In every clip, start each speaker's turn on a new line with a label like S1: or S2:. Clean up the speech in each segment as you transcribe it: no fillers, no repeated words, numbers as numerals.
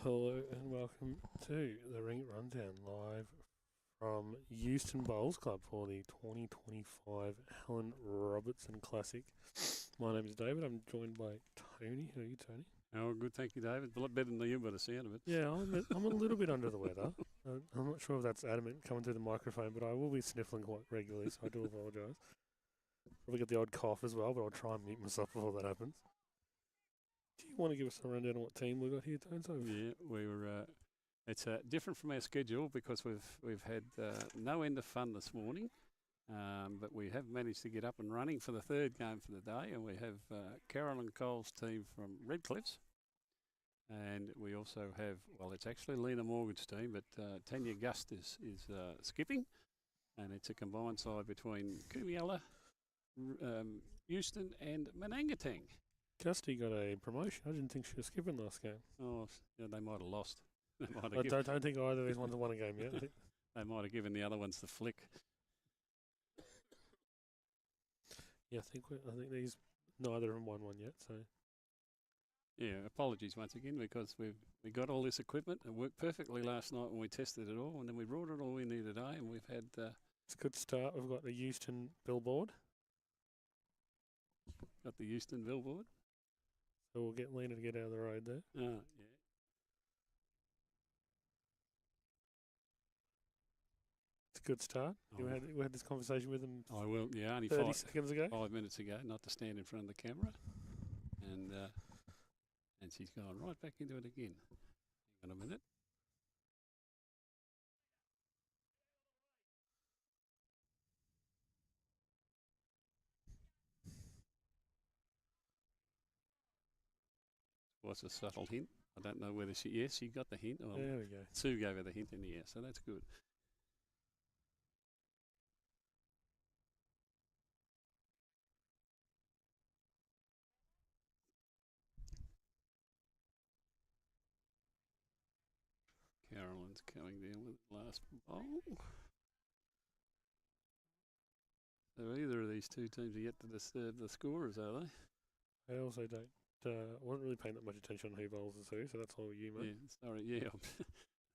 S1: Hello and welcome to the Ring It Rundown live from Euston Bowls Club for the 2025 Helen Robertson Classic. My name is David. I'm joined by Tony. How are you, Tony?
S2: Oh, good, thank you, David. A lot better than you by the sound of it.
S1: Yeah, I'm a little bit under the weather. I'm not sure if that's adamant coming through the microphone, but I will be sniffling quite regularly, so I do apologise. Probably get the odd cough as well, but I'll try and mute myself before that happens. Do you want to give us a rundown on what team we got here, Tony?
S2: Yeah, we were. It's different from our schedule because we've had no end of fun this morning, but we have managed to get up and running for the third game for the day, and we have Carolyn Cole's team from Redcliffs, and we also have it's actually Lena Morgan's team, but Tanya Gust is skipping, and it's a combined side between Kumiella, Euston, and Manangatang.
S1: Gusty got a promotion. I didn't think she was skipping last game.
S2: Oh, yeah, they might have lost.
S1: I don't think either of these ones have won a game yet.
S2: They might have given the other ones the flick.
S1: Yeah, I think these neither of them won one yet. So
S2: yeah, apologies once again because we got all this equipment. It worked perfectly last night when we tested it all, and then we brought it all in here today, and we've had.
S1: It's a good start. We've got the Euston billboard.
S2: Got the Euston billboard.
S1: So we'll get Lena to get out of the road there.
S2: Yeah.
S1: It's a good start. We had this conversation with them.
S2: I will. Yeah, only
S1: 30 seconds ago.
S2: 5 minutes ago, not to stand in front of the camera, and she's gone right back into it again. Hang on a minute. What's a subtle hint? I don't know whether she got the hint.
S1: Well, there we go.
S2: Sue gave her the hint in the air, so that's good. Carolyn's coming down with the last bowl. So either of these two teams are yet to disturb the scorers, are they?
S1: I also wasn't really paying that much attention on who bowls the two, so that's all you, mate.
S2: Yeah, sorry, yeah.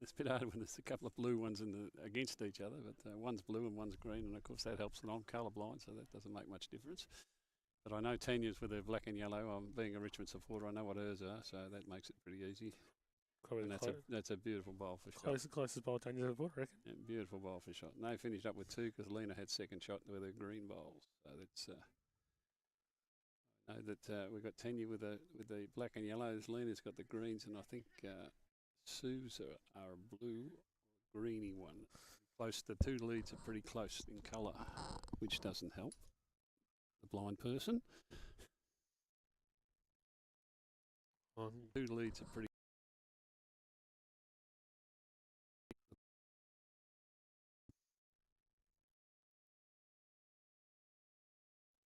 S2: It's a bit hard when there's a couple of blue ones against each other, but one's blue and one's green, and of course that helps, and I'm colourblind, so that doesn't make much difference. But I know Tanya's with her black and yellow. Being a Richmond supporter, I know what hers are, so that makes it pretty easy. And that's a beautiful bowl for shot.
S1: Closest bowl Tanya's ever put, I reckon.
S2: Yeah, beautiful bowl for shot. And they finished up with two because Lena had second shot with her green bowls. So that's I know that we've got Tanya with the black and yellows. Lena's got the greens, and I think Sue's are a blue, greeny one. Close. The two leads are pretty close in colour, which doesn't help the blind person. Two leads are pretty.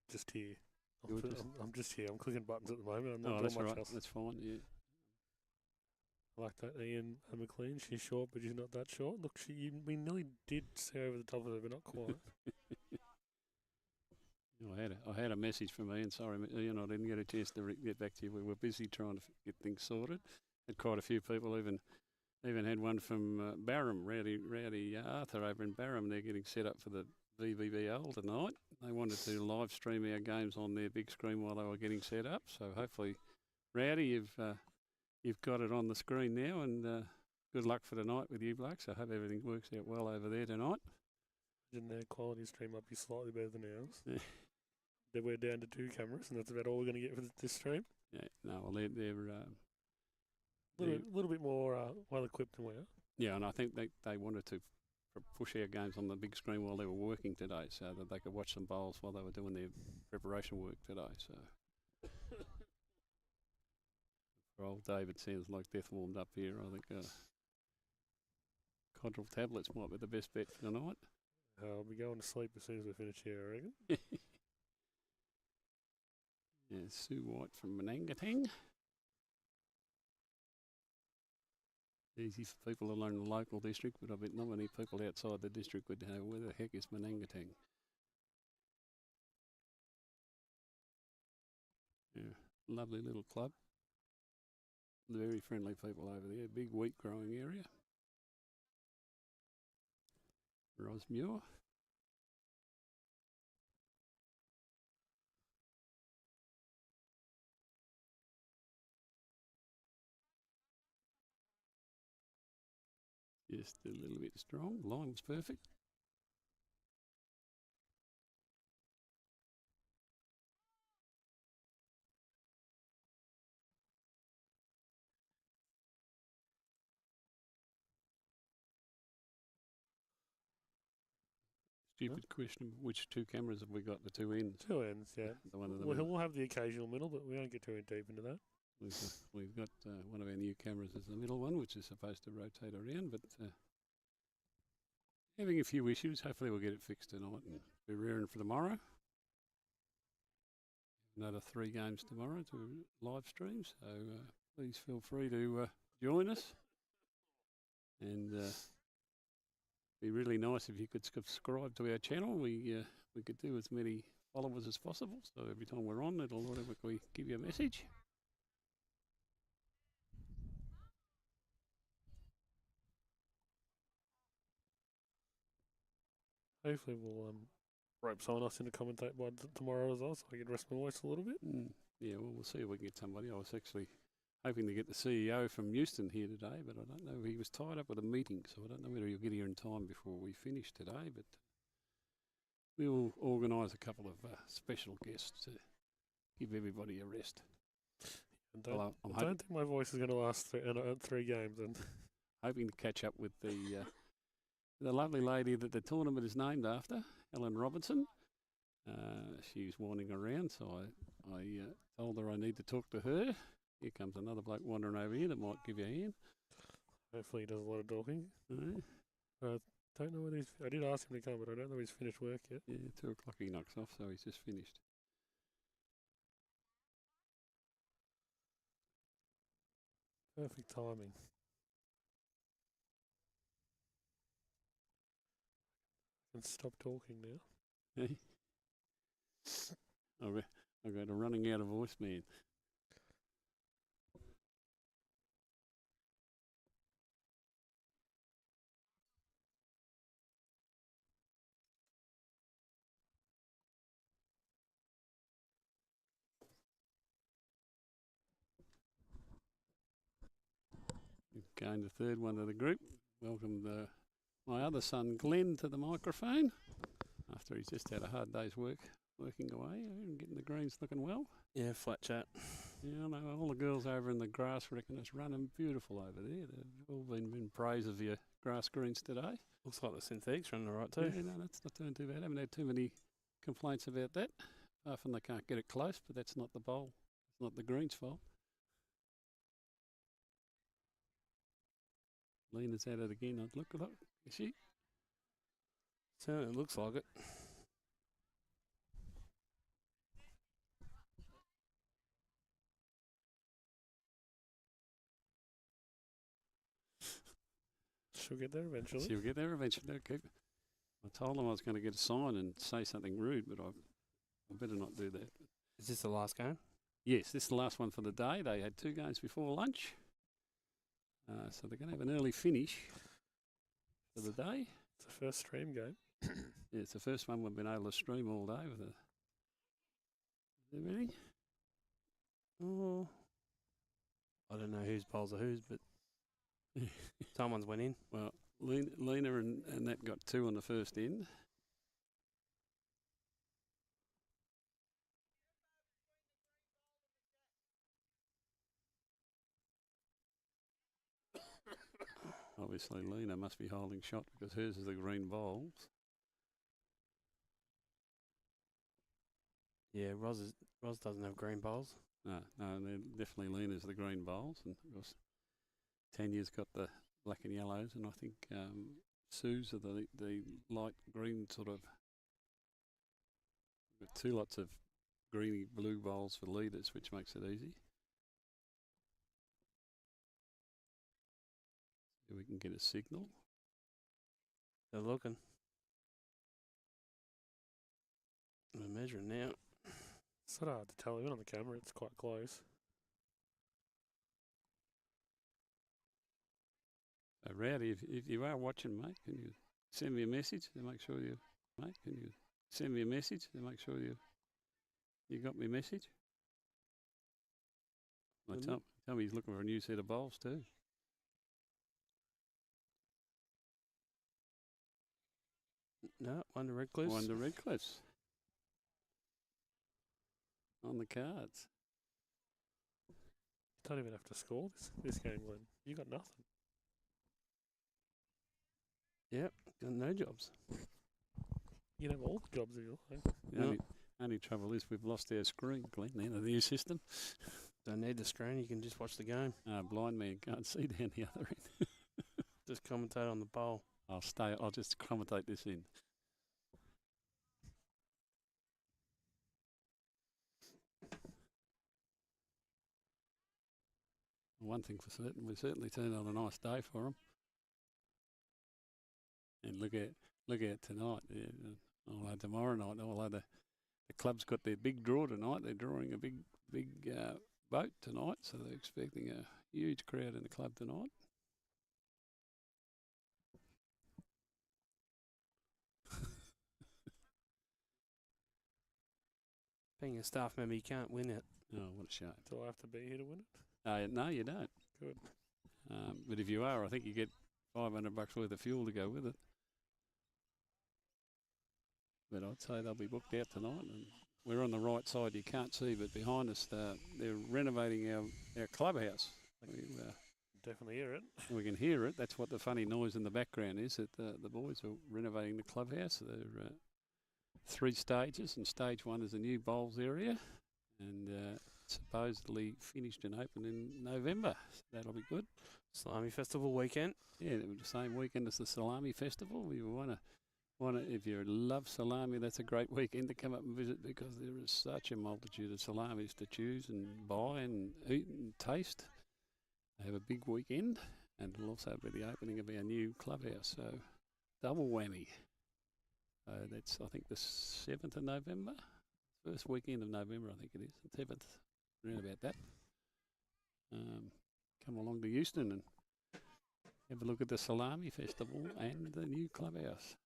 S1: Just here. I'm just here. I'm clicking buttons at the moment. I'm not
S2: that's
S1: doing much
S2: right.
S1: else.
S2: That's fine. Yeah.
S1: I like that Ian McLean. She's short, but she's not that short. Look, we nearly did see over the top of her, but not quite.
S2: I had a message from Ian. Sorry, Ian, I didn't get a chance to get back to you. We were busy trying to get things sorted. Had quite a few people, even had one from Barham, Rowdy Arthur over in Barham. They're getting set up for the VBBL tonight. They wanted to live stream our games on their big screen while they were getting set up. So hopefully, Rowdy, you've got it on the screen now, and good luck for tonight with you blokes. I hope everything works out well over there tonight.
S1: Didn't their quality stream might be slightly better than ours? Yeah. We're down to 2 cameras, and that's about all we're going to get for this stream.
S2: Yeah, no, well, they're
S1: a little bit more well equipped than we are.
S2: Yeah, and I think they wanted to push our games on the big screen while they were working today, so that they could watch some bowls while they were doing their preparation work today. So, for old David, sounds like death warmed up here. I think Codral tablets might be the best bet for tonight.
S1: I'll be going to sleep as soon as we finish here, I reckon.
S2: Yeah, Sue White from Manangatang. Easy for people to learn the local district, but I bet not many people outside the district would know where the heck is Manangatang. Yeah, lovely little club. very friendly people over there. Big wheat growing area. Rosmuir. Just a little bit strong. Line was perfect. Stupid question. Which two cameras have we got? The two ends.
S1: Two ends, yeah.
S2: The one in the middle.
S1: We'll have the occasional middle, but we don't get too deep into that.
S2: We've got one of our new cameras as the middle one, which is supposed to rotate around, but having a few issues. Hopefully we'll get it fixed tonight and be rearing for tomorrow. Another 3 games tomorrow to live stream, so please feel free to join us. And be really nice if you could subscribe to our channel. We could do as many followers as possible, so every time we're on, it'll automatically give you a message.
S1: Hopefully we'll rope someone else in to commentate by tomorrow as well, so I can rest my voice a little bit.
S2: Yeah, well, we'll see if we can get somebody. I was actually hoping to get the CEO from Euston here today, but I don't know. He was tied up with a meeting, so I don't know whether he'll get here in time before we finish today, but we will organise a couple of special guests to give everybody a rest.
S1: I don't think my voice is going to last 3 games. And
S2: hoping to catch up with the lovely lady that the tournament is named after, Helen Robertson. She's wandering around, so I told her I need to talk to her. Here comes another bloke wandering over here that might give you a hand.
S1: Hopefully he does a lot of talking. Don't know whether I did ask him to come, but I don't know if he's finished work yet.
S2: Yeah, 2 o'clock he knocks off, so he's just finished.
S1: Perfect timing. I can stop talking now.
S2: Hey? I've got a running out of voice, man. Going to 3rd one of the group. Welcome my other son Glenn to the microphone after he's just had a hard day's working away and getting the greens looking well.
S3: Yeah, flat chat.
S2: Yeah, I know all the girls over in the grass reckon it's running beautiful over there. They've all been praise of your grass greens today.
S3: Looks like the synthetics running all right too.
S2: Yeah, no, that's not doing too bad. I haven't had too many complaints about that. Often they can't get it close, but that's not the bowl. It's not the greens' fault. Lena's at it again. Look, is she?
S3: Certainly looks like it.
S1: She'll get there eventually.
S2: She'll get there eventually. Okay. I told them I was going to get a sign and say something rude, but I better not do that.
S3: Is this the last game?
S2: Yes, this is the last one for the day. They had 2 games before lunch. So they're going to have an early finish for the day.
S1: It's the first stream game.
S2: Yeah, it's the first one we've been able to stream all day with everything.
S3: Oh, I don't know whose bowls are whose, but someone's went in.
S2: Well, Lena and that got 2 on the first end. Obviously, Lena must be holding shot because hers is the green bowls.
S3: Yeah, Roz doesn't have green bowls.
S2: No, they're definitely Lena's the green bowls, and of course, Tanya's got the black and yellows, and I think Sue's are the light green sort of. We've got 2 lots of greeny blue bowls for leaders, which makes it easy. So we can get a signal.
S3: They're looking. We're measuring now.
S1: It's sort of hard to tell. Even on the camera, it's quite close.
S2: Rowdy, if you are watching, mate, can you send me a message to make sure you, mate, can you send me a message to make sure you got my message? Tell me he's looking for a new set of bowls too.
S3: No, one to Redcliffe.
S2: One to Redcliffs. On the cards.
S1: You don't even have to score this game, Glenn. You got nothing.
S3: Yep, got no jobs.
S1: You can have all the jobs if you like.
S2: The only trouble is we've lost our screen, Glenn, in the new system.
S3: Don't need the screen, you can just watch the game.
S2: Blind man can't see down the other end.
S3: Just commentate on the bowl.
S2: I'll just commentate this in. One thing for certain, we certainly turned on a nice day for them. And look at tonight. Yeah, although tomorrow night, although the club's got their big draw tonight, they're drawing a big boat tonight, so they're expecting a huge crowd in the club tonight.
S3: Being a staff member, you can't win it.
S2: Oh, what a shame.
S1: Do I have to be here to win it?
S2: No, you don't.
S1: Good.
S2: But if you are, I think you get $500 worth of fuel to go with it. But I'd say they'll be booked out tonight. And we're on the right side, you can't see, but behind us, they're renovating our clubhouse.
S1: Definitely hear it.
S2: We can hear it. That's what the funny noise in the background is, that the boys are renovating the clubhouse. They're 3 stages, and stage 1 is a new bowls area, and supposedly finished and open in November. So that'll be good.
S3: Salami Festival weekend.
S2: Yeah, the same weekend as the Salami Festival. We want to, if you love salami, that's a great weekend to come up and visit, because there is such a multitude of salamis to choose and buy and eat and taste. They have a big weekend, and it'll also be the opening of our new clubhouse. So double whammy. That's, I think, the 7th of November. First weekend of November, I think it is. 7th, around about that. Come along to Euston and have a look at the Salami Festival and the new clubhouse.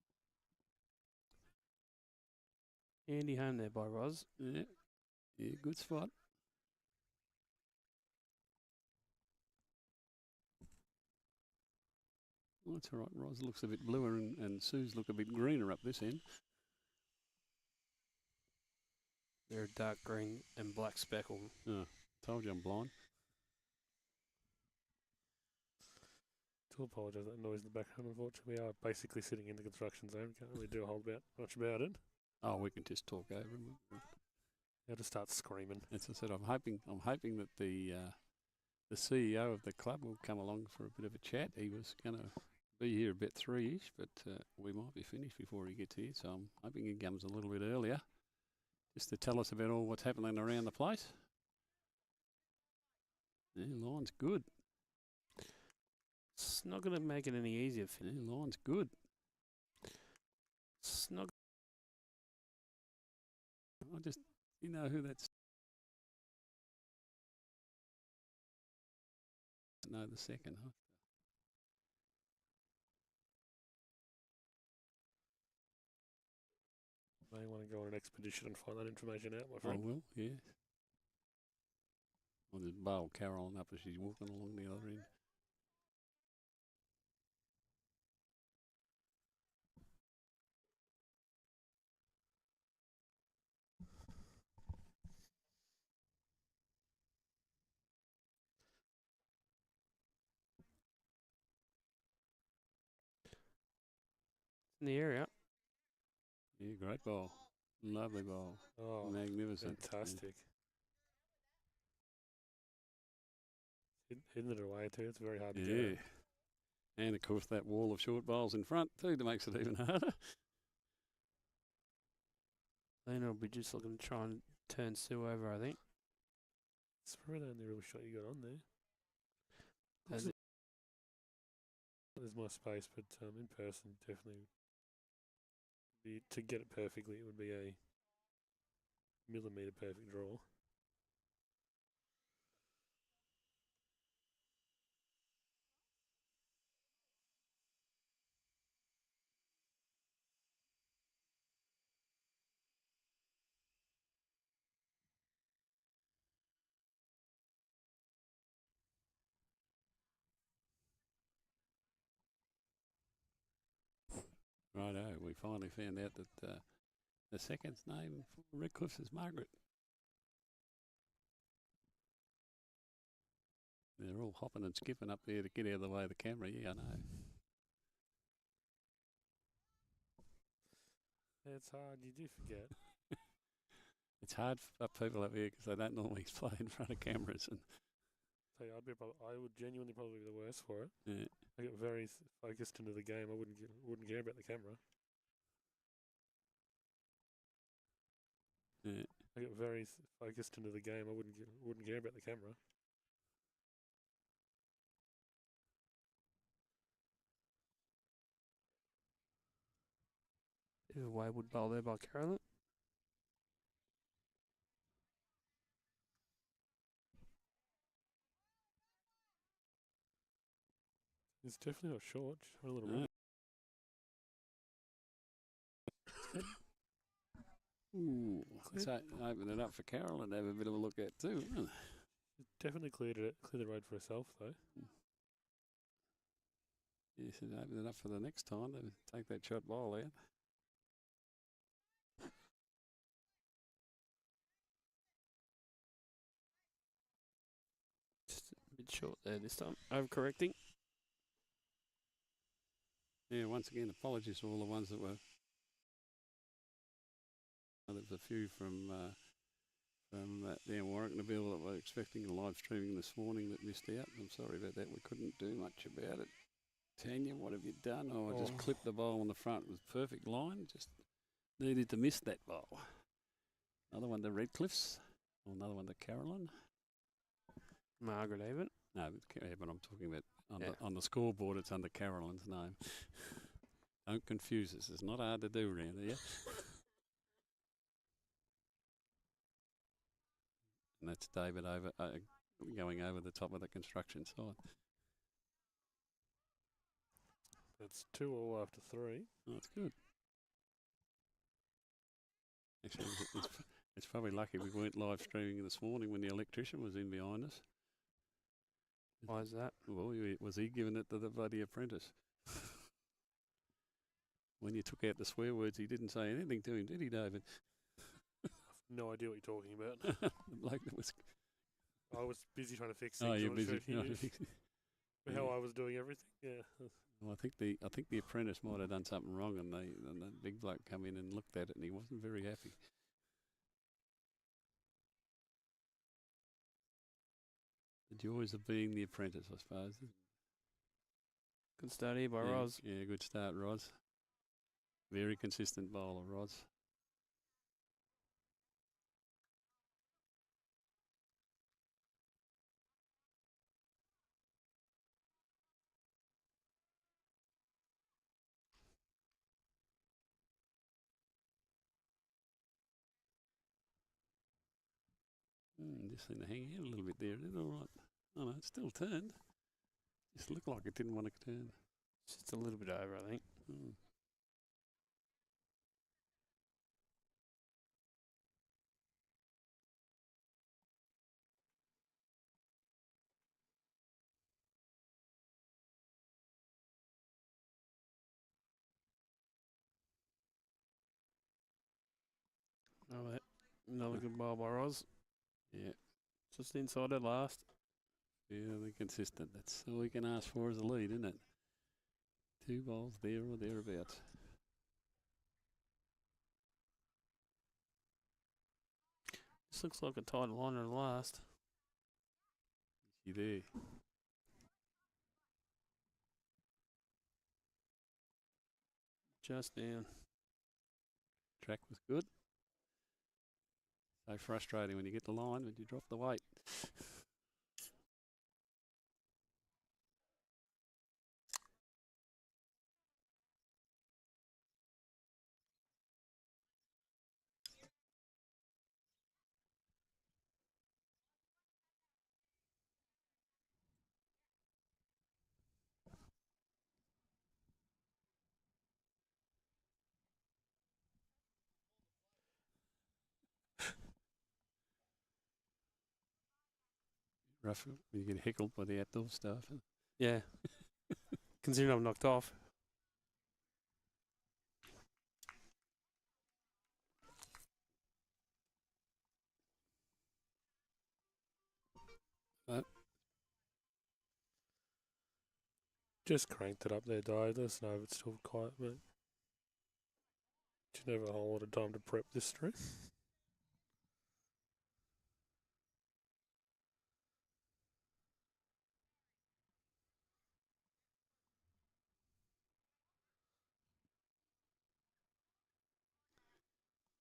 S3: Handy home there by Roz.
S2: Yeah, good spot. Well, that's all right. Roz looks a bit bluer and Sue's look a bit greener up this end.
S3: They're dark green and black speckled.
S2: Oh, told you I'm blind.
S1: To apologise for that noise in the background. Unfortunately, we are basically sitting in the construction zone. Can't really do a whole lot much about it.
S2: Oh, we can just talk over him.
S1: They'll just start screaming.
S2: As I said, I'm hoping that the CEO of the club will come along for a bit of a chat. He was going to be here about 3-ish, but we might be finished before he gets here, so I'm hoping he comes a little bit earlier, just to tell us about all what's happening around the place. Yeah, line's good.
S3: It's not going to make it any easier.
S2: Yeah, line's good.
S3: It's not.
S2: I just, you know who that's? No, the second. Huh?
S1: May want to go on an expedition and find that information out, my friend.
S2: I will, yeah. Well, there's Bale Carolyn up as she's walking along the other end.
S3: In the area.
S2: Yeah, great ball. Lovely ball.
S1: Oh,
S2: magnificent.
S1: Fantastic. Hitting it away too. It's very hard to get.
S2: And of course that wall of short bowls in front too that makes it even harder.
S3: Lena will be just looking to try and turn Sue over, I think.
S1: It's probably the only real shot you got on there. There's more space, but in person, definitely to get it perfectly, it would be a millimetre perfect draw.
S2: Righto, we finally found out that the second's name for Redcliffe's is Margaret. They're all hopping and skipping up there to get out of the way of the camera. Yeah, I know.
S1: It's hard. You do forget.
S2: It's hard for people up here because they don't normally play in front of cameras. And
S1: So yeah, I would genuinely probably be the worst for it.
S2: yeah,
S1: I get very focused into the game. I wouldn't care about the camera.
S2: yeah.
S1: I get very focused into the game. I wouldn't care about the camera.
S3: Bit of a wayward bowl there by Carolyn.
S1: It's definitely not short. Just a little
S2: No.
S1: bit.
S2: Ooh, let's open it up for Carol and have a bit of a look at too. Isn't it?
S1: Definitely clear the road for herself though.
S2: Yeah, she's open it up for the next time. They take that shot ball out.
S3: Just a bit short there this time. Overcorrecting.
S2: Yeah, once again, apologies to all the ones that were. There was a few from down Warwicknabil that were expecting a live streaming this morning that missed out. I'm sorry about that. We couldn't do much about it. Tanya, what have you done? Oh, I just clipped the bowl on the front. It was perfect line. Just needed to miss that bowl. Another one to Redcliffe's. Another one to Carolyn.
S3: Margaret even.
S2: No, but I'm talking about on the scoreboard. It's under Carolyn's name. Don't confuse us. It's not hard to do around here. And that's David going over the top of the construction site.
S1: It's 2-2 after 3.
S2: Oh, that's good. Actually, it's probably lucky we weren't live streaming this morning when the electrician was in behind us.
S3: Why is that?
S2: Well, was he giving it to the bloody apprentice? When you took out the swear words, he didn't say anything to him, did he, David?
S1: No idea what you're talking about.
S2: The bloke that was.
S1: I was busy trying to fix things.
S2: Oh, you're
S1: I'm not
S2: busy.
S1: sure if you knew how I was doing everything. Yeah.
S2: Well, I think the apprentice might have done something wrong, and the big bloke come in and looked at it, and he wasn't very happy. The joys of being the apprentice, I suppose.
S3: Good start here by
S2: Yeah,
S3: Roz.
S2: Yeah, good start, Roz. Very consistent bowler, Roz. Just seemed to hang out a little bit there. Is it all right? Oh, no, it's still turned. Just looked like it didn't want to turn.
S3: Just a little bit over, I think.
S2: Mm.
S3: Another good bowl by Roz.
S2: Yeah,
S3: Just inside at last.
S2: fairly consistent. That's all we can ask for as a lead, isn't it? 2 balls there or thereabouts.
S3: This looks like a tight liner at last.
S2: You there?
S3: Just down.
S2: Track was good. So frustrating when you get the line, but you drop the weight. Rough when you get heckled by the outdoor stuff.
S3: Yeah. Considering I'm knocked off.
S1: Just cranked it up there, Di. Let us know if it's still quiet, mate. Didn't have a whole lot of time to prep this through.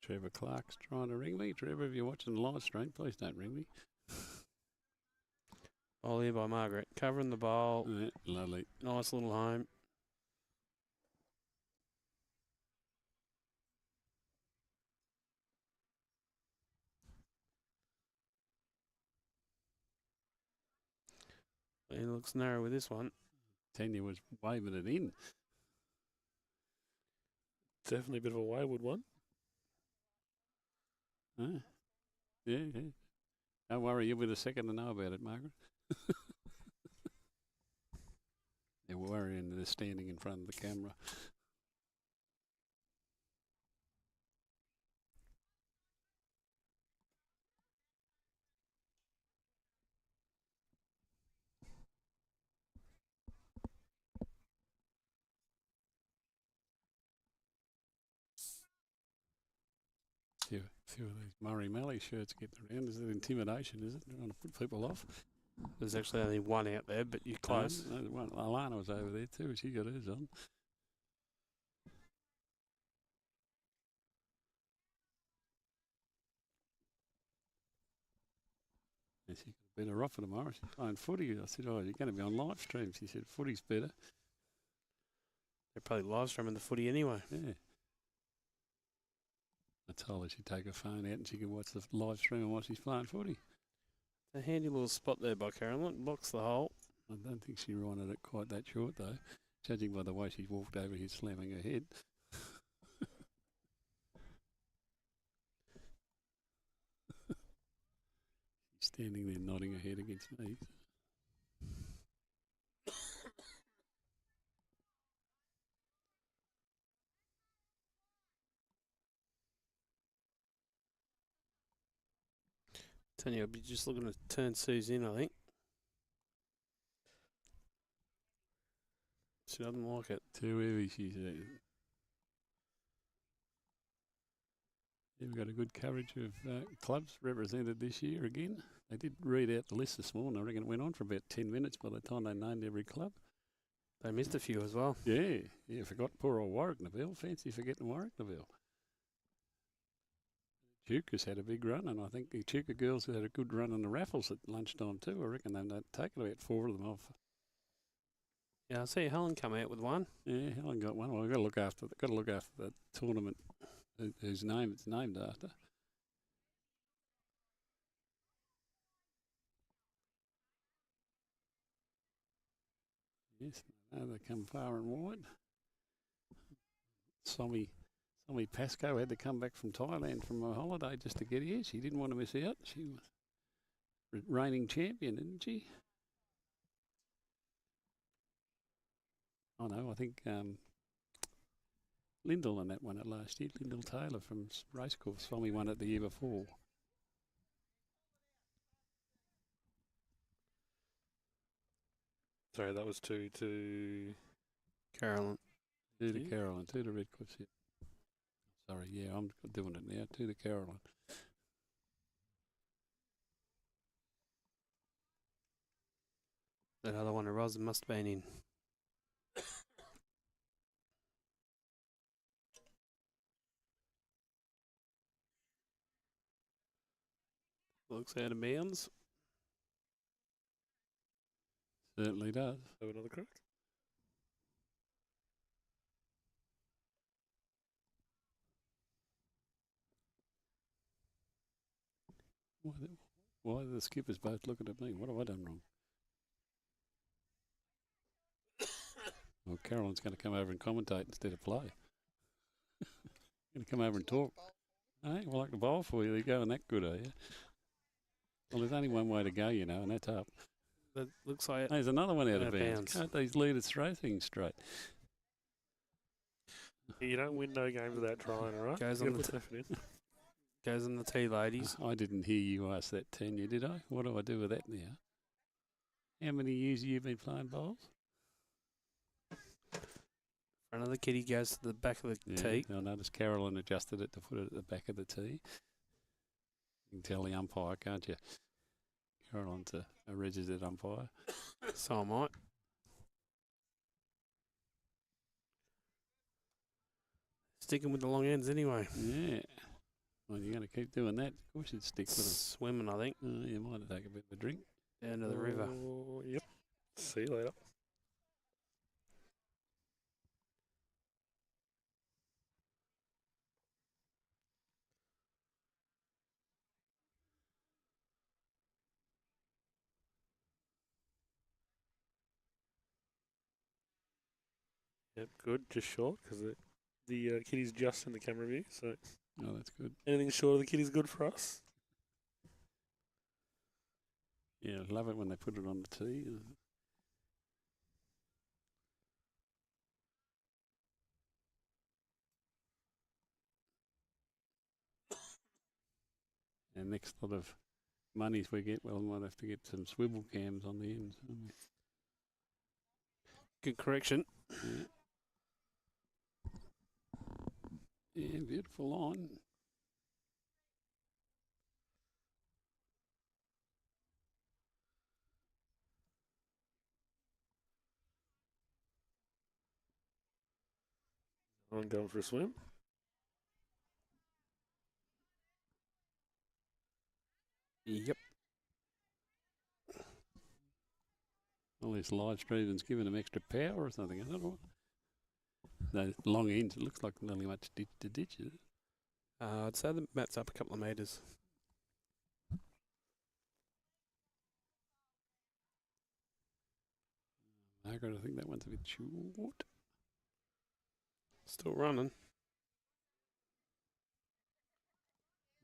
S2: Trevor Clark's trying to ring me. Trevor, if you're watching the live stream, please don't ring me.
S3: Ball here by Margaret. Covering the bowl.
S2: Yeah, lovely.
S3: Nice little home. He looks narrow with this one.
S2: Tanya was waving it in.
S1: Definitely a bit of a wayward one.
S2: Yeah. Yeah. Don't worry, you'll be the second to know about it, Margaret. They're worrying they're standing in front of the camera. Few of these Murray Mallee shirts getting around. Is it intimidation, is it? Trying to put people off?
S3: There's actually only one out there, but you're close.
S2: One, Alana was over there too. She got hers on. And she got a better offer tomorrow. She's playing footy. I said, oh, you're going to be on live stream. She said, footy's better.
S3: They're probably live streaming the footy anyway.
S2: Yeah. I told her she'd take her phone out and she could watch the live stream and watch she's playing footy.
S3: A handy little spot there by Carolyn. Blocks the hole.
S2: I don't think she wanted it quite that short, though, judging by the way she walked over here slamming her head. She's standing there nodding her head against me.
S3: Tanya will be just looking to turn Suze in, I think. She doesn't like it.
S2: Too heavy, she said. Yeah, we've got a good coverage of clubs represented this year again. They did read out the list this morning. I reckon it went on for about 10 minutes by the time they named every club.
S3: They missed a few as well.
S2: Yeah, forgot poor old Warwick Neville. Fancy forgetting Warwick Neville. Chuka's had a big run, and I think the Chuka girls had a good run on the raffles at lunchtime too. I reckon they've taken about 4 of them off.
S3: Yeah, I see Helen come out with one.
S2: Yeah, Helen got one. Well, we've got to look after the tournament whose name it's named after. Yes, they come far and wide. Somi Pascoe had to come back from Thailand from a holiday just to get here. She didn't want to miss out. She was reigning champion, didn't she? Oh no, I think Lyndall and that won it last year. Lyndall Taylor from Racecourse. Somi won it the year before.
S1: Sorry, that was 2 to
S3: Carolyn.
S2: 2 to Carolyn, 2 to Redcliffe. Yeah. Sorry, yeah, I'm doing it now. 2 to Carolyn.
S3: That other one of Roz must have been in. Looks out of bounds.
S2: Certainly does.
S1: have another crack.
S2: Why are the skippers both looking at me? What have I done wrong? Well, Carolyn's going to come over and commentate instead of play. Going to come over and talk. Hey, well, I like the bowl for you. You're going that good, are you? Well, there's only one way to go, you know, and that's up.
S3: That looks like
S2: There's another one out of bounds. Can't these leaders throw things straight?
S1: You don't win no games without trying, all right?
S3: Goes on the tee, ladies.
S2: I didn't hear you ask that, Tanya, did I? What do I do with that now? How many years have you been playing bowls?
S3: Front of the kitty goes to the back of the tee.
S2: I noticed Carolyn adjusted it to put it at the back of the tee. You can tell the umpire, can't you? Carolyn's a registered umpire.
S3: So am I. Sticking with the long ends anyway.
S2: Yeah. Well, you're going to keep doing that. Of course you'd stick with them.
S3: Swimming, I think.
S2: You might take a bit of a drink.
S3: Down to the river.
S1: Yep. See you later. Yep, good. Just short because the kitty's just in the camera view. So
S2: Oh, that's good.
S1: anything short of the kitty's good for us.
S2: Yeah, I love it when they put it on the tee. And next lot of monies we get, well, we might have to get some swivel cams on the ends.
S3: Good correction.
S2: Yeah, beautiful line.
S1: I'm going for a swim.
S3: Yep.
S2: All this live streaming's giving them extra power or something, isn't it? Those long ends, it looks like not really much ditch to ditch, is it?
S3: I'd say the mat's up a couple of metres.
S2: Margaret, I think that one's a bit short.
S3: Still running.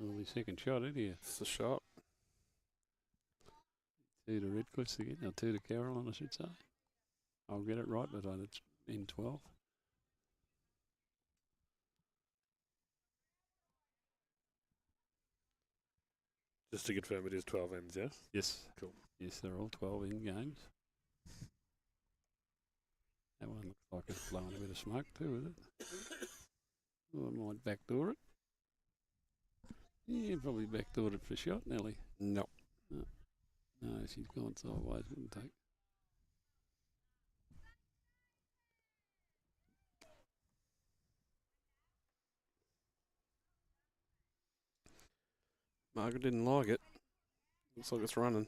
S2: Only second shot, isn't it?
S3: It's a shot.
S2: 2 to Redcliffe again, or 2 to Caroline, I should say. I'll get it right, but it's in 12.
S1: Just to confirm, it is 12 ends, yes?
S2: Yes.
S1: Cool.
S2: Yes, they're all 12 in games. That one looks like it's blowing a bit of smoke too, is it? Oh, I might backdoor it. Yeah, probably backdoored it for shot, Nelly.
S3: No.
S2: No, she's gone sideways, wouldn't take.
S3: Margaret didn't like it. Looks like it's running.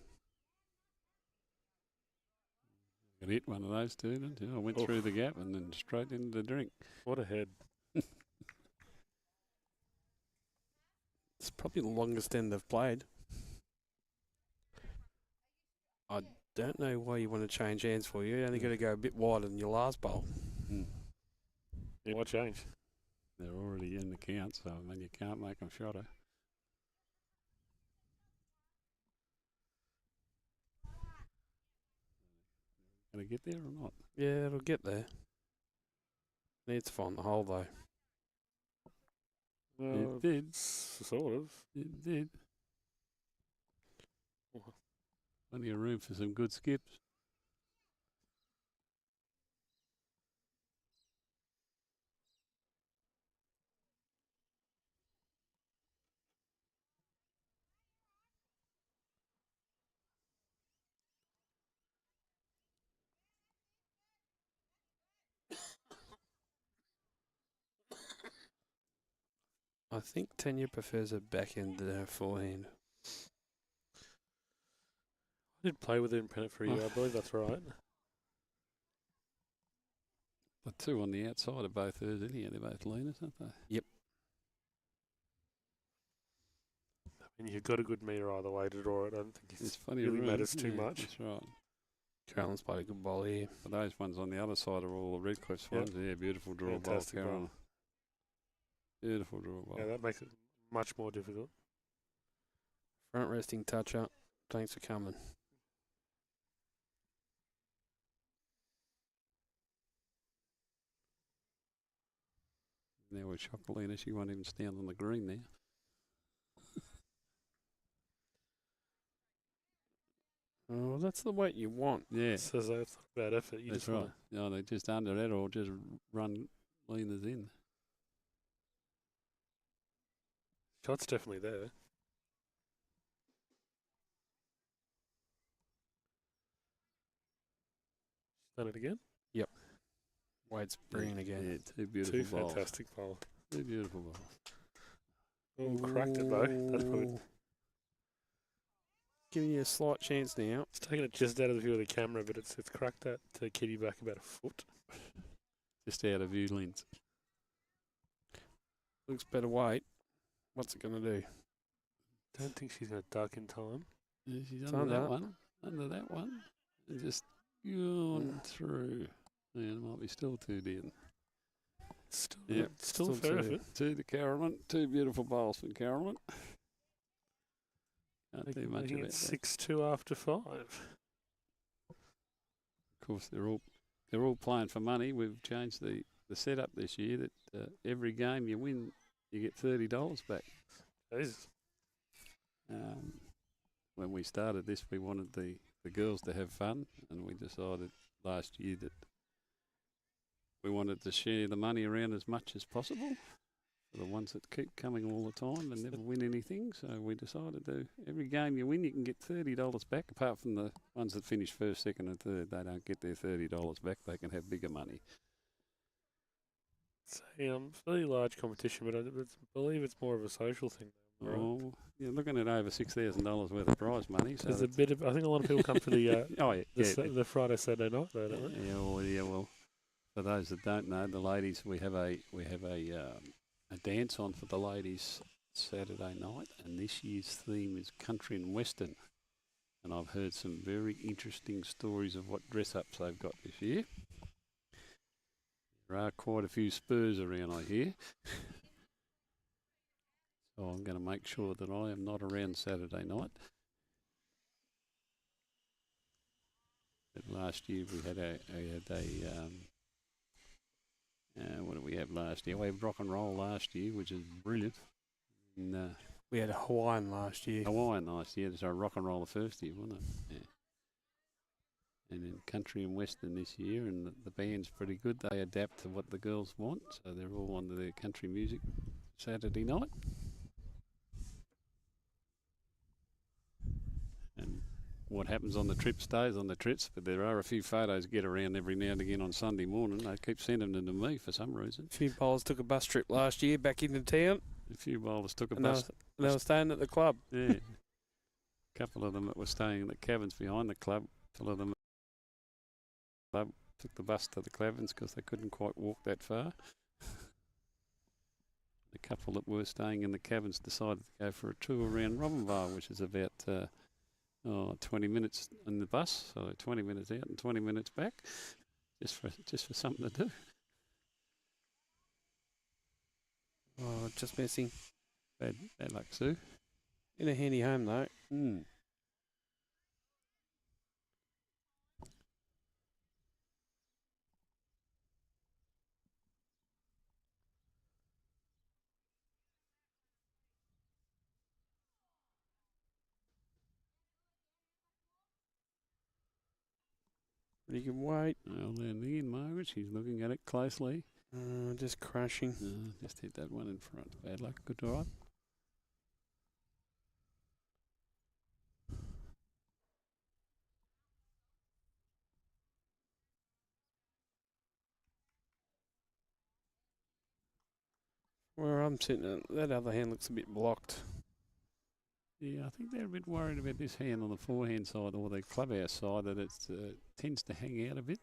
S2: I hit one of those two, didn't you? I went through the gap and then straight into the drink.
S1: What a head.
S3: It's probably the longest end they've played. I don't know why you want to change hands for you. You only got to go a bit wider than your last bowl.
S1: Yeah, what change?
S2: They're already in the count, so I mean you can't make them shorter. Going to get there or not?
S3: Yeah, it'll get there. Needs to find the hole though.
S2: It did.
S1: Sort of.
S2: It did. Plenty of room for some good skips.
S3: I think Tanya prefers a backhand to her forehand.
S1: I did play with it in Pennant for a year. I believe that's right.
S2: The two on the outside are both hers, isn't he? They're both leaners, aren't they?
S3: Yep.
S1: I mean, you've got a good meter either way to draw it. I don't think
S2: It's funny.
S1: really matters too much.
S2: That's right.
S3: Carolyn's played a good ball here.
S2: But those ones on the other side are all the Redcliffe's ones. Yeah, beautiful draw
S1: Fantastic
S2: ball,
S1: ball.
S2: Carolyn. Beautiful draw ball.
S1: Yeah, that makes it much more difficult.
S3: Front resting touch up. Thanks for coming.
S2: Now with Chocolina, she won't even stand on the green there.
S3: Oh, that's the weight you want.
S2: Yeah,
S1: Says that's not bad effort. You
S2: that's
S1: just
S2: right.
S1: want
S2: No, they're just under that or just run leaners in.
S1: shot's definitely there. Done it again.
S3: Weight's brilliant again.
S2: Yeah, two beautiful
S1: Two
S2: balls.
S1: fantastic bowls.
S2: Two beautiful balls.
S1: Oh, cracked it though. That's probably
S3: Ooh. Giving you a slight chance now.
S1: it's taken it just out of the view of the camera, but it's cracked that kitty back about a foot.
S2: Just out of view lens.
S3: Looks better weight. What's it going to do?
S1: Don't think she's going to duck in time.
S2: Yeah, she's
S3: It's
S2: under that
S3: under.
S2: one. Under that one. And just gone through. Yeah, it might be still two down.
S1: Still,
S2: Yep,
S1: still fair
S3: two.
S1: effort.
S2: Two to Carolyn. Two beautiful bowls for Carolyn. Can't do much
S1: Making
S2: about
S1: it
S2: that.
S1: 6-2 after 5.
S2: Of course, they're all playing for money. We've changed the setup this year that every game you win, you get $30 back.
S1: Jesus.
S2: When we started this, we wanted the girls to have fun, and we decided last year that we wanted to share the money around as much as possible for the ones that keep coming all the time and never win anything. So we decided to every game you win, you can get $30 back. Apart from the ones that finish first, second, and third, they don't get their $30 back. They can have bigger money.
S1: It's a fairly large competition, but I believe it's more of a social thing. Right?
S2: Oh, you're looking at over $6,000 worth of prize money. So
S1: There's a bit of. I think a lot of people come for the
S2: oh yeah,
S1: the Friday Saturday night though, don't they?
S2: yeah. Well, for those that don't know, the ladies we have a dance on for the ladies Saturday night, and this year's theme is country and western. And I've heard some very interesting stories of what dress ups they've got this year. There are quite a few spurs around, I hear. So I'm going to make sure that I am not around Saturday night. But last year we had what did we have last year? We had rock and roll last year, which is brilliant. And,
S3: We had a Hawaiian last year.
S2: Hawaiian last year, so rock and roll the first year, wasn't it? Yeah. And then country and western this year, and the band's pretty good. They adapt to what the girls want, so they're all under their country music Saturday night. And what happens on the trip stays on the trips, but there are a few photos get around every now and again on Sunday morning. They keep sending them to me for some reason.
S3: A few bowlers took a bus trip last year back into town.
S2: A few bowlers took a
S3: And
S2: bus.
S3: they were staying at the club.
S2: Yeah. A couple of them that were staying in the cabins behind the club. A couple of them took the bus to the cabins because they couldn't quite walk that far. The couple that were staying in the cabins decided to go for a tour around Robinvale, which is about 20 minutes in the bus, so 20 minutes out and 20 minutes back, just for something to do.
S3: Oh, just missing.
S2: Bad luck, Sue.
S3: In a handy home, though. Pretty good weight.
S2: Well, then again, Margaret, she's looking at it closely.
S3: Just crashing.
S2: Just hit that one in front. Bad luck. Good drive.
S3: Where I'm sitting, that other hand looks a bit blocked.
S2: Yeah, I think they're a bit worried about this hand on the forehand side or the clubhouse side, that it tends to hang out a bit.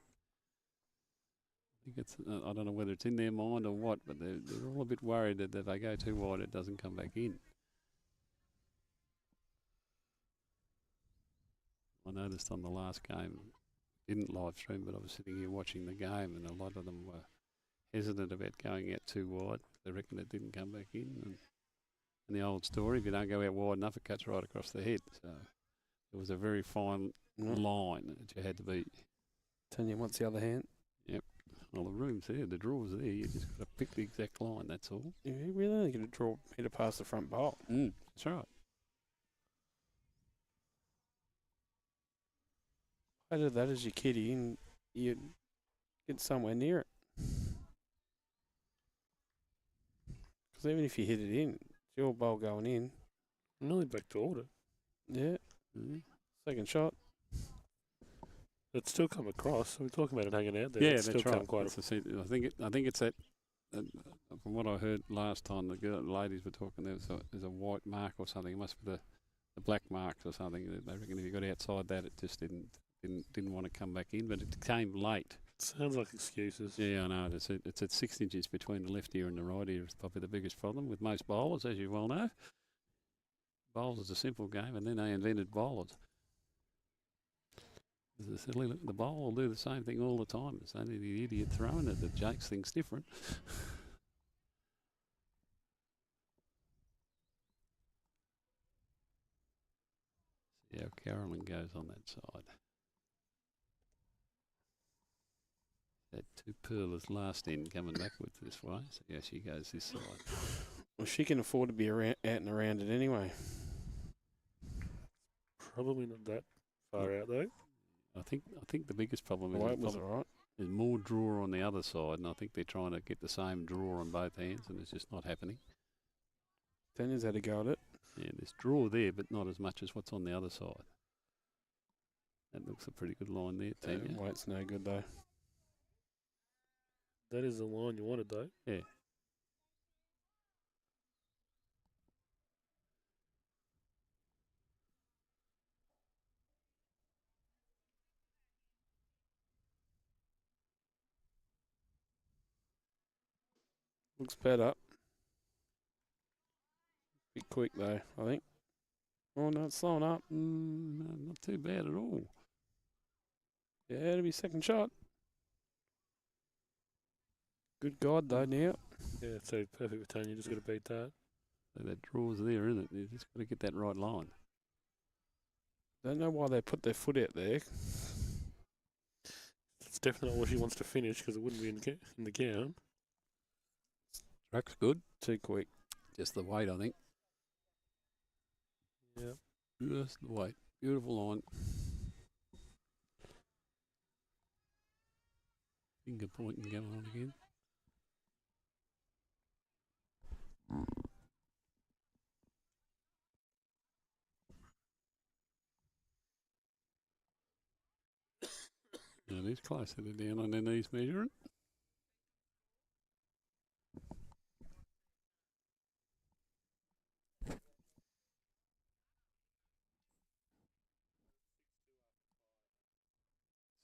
S2: I think it's, I don't know whether it's in their mind or what, but they're all a bit worried that if they go too wide, it doesn't come back in. I noticed on the last game, didn't live stream, but I was sitting here watching the game, and a lot of them were hesitant about going out too wide. They reckon it didn't come back in. And the old story, if you don't go out wide enough, it cuts right across the head. So it was a very fine line that you had to be.
S3: Tell you what's the other hand?
S2: Yep. Well, the room's there, the draw's there. You just got to pick the exact line, that's all.
S3: You really only going to draw meter past the front bowl.
S2: That's right.
S3: Better that as your kiddie and you get somewhere near it. Because even if you hit it in, it's your bowl going in.
S1: Nearly back to order.
S3: Yeah. Second shot.
S1: It's still come across. We're talking about it hanging out there.
S2: Yeah,
S1: It's
S2: that's
S1: still
S2: right.
S1: come quite.
S2: I think it's that. From what I heard last time, the ladies were talking. There's a white mark or something. It must be the black marks or something. They reckon if you got outside that, it just didn't want to come back in. But it came late.
S1: Sounds like excuses.
S2: Yeah, I know. It's at 6 inches between the left ear and the right ear. Is probably the biggest problem with most bowlers, as you well know. Bowls is a simple game, and then they invented bowlers. The bowl will do the same thing all the time. It's only the idiot throwing it that Jake's thing's different. See how Carolyn goes on that side. That two pearlers last end coming backwards this way. So yeah, she goes this side.
S3: Well, she can afford to be out and around it anyway.
S1: Probably not that far out though.
S2: I think the biggest problem
S3: Well, that was all right.
S2: there's more draw on the other side, and I think they're trying to get the same draw on both hands, and it's just not happening.
S3: Tanya's had a go at it.
S2: Yeah, there's draw there, but not as much as what's on the other side. That looks a pretty good line there, Tanya.
S3: Weight's no good though.
S1: That is the line you wanted though.
S2: Yeah.
S3: Looks better. Bit quick though, I think. Oh no, it's slowing up.
S2: No, not too bad at all.
S3: Yeah, it'll be second shot. Good God though now.
S1: Yeah, so perfect with Tanya. Just got to beat that.
S2: So that draw's there, isn't it? You just got to get that right line.
S3: Don't know why they put their foot out there.
S1: It's definitely not where she wants to finish because it wouldn't be in the count.
S2: Track's good.
S3: Too quick.
S2: Just the weight, I think.
S1: Yeah.
S2: Just the weight. Beautiful line. Finger pointing going on again. It is closer. They're down on their knees measuring.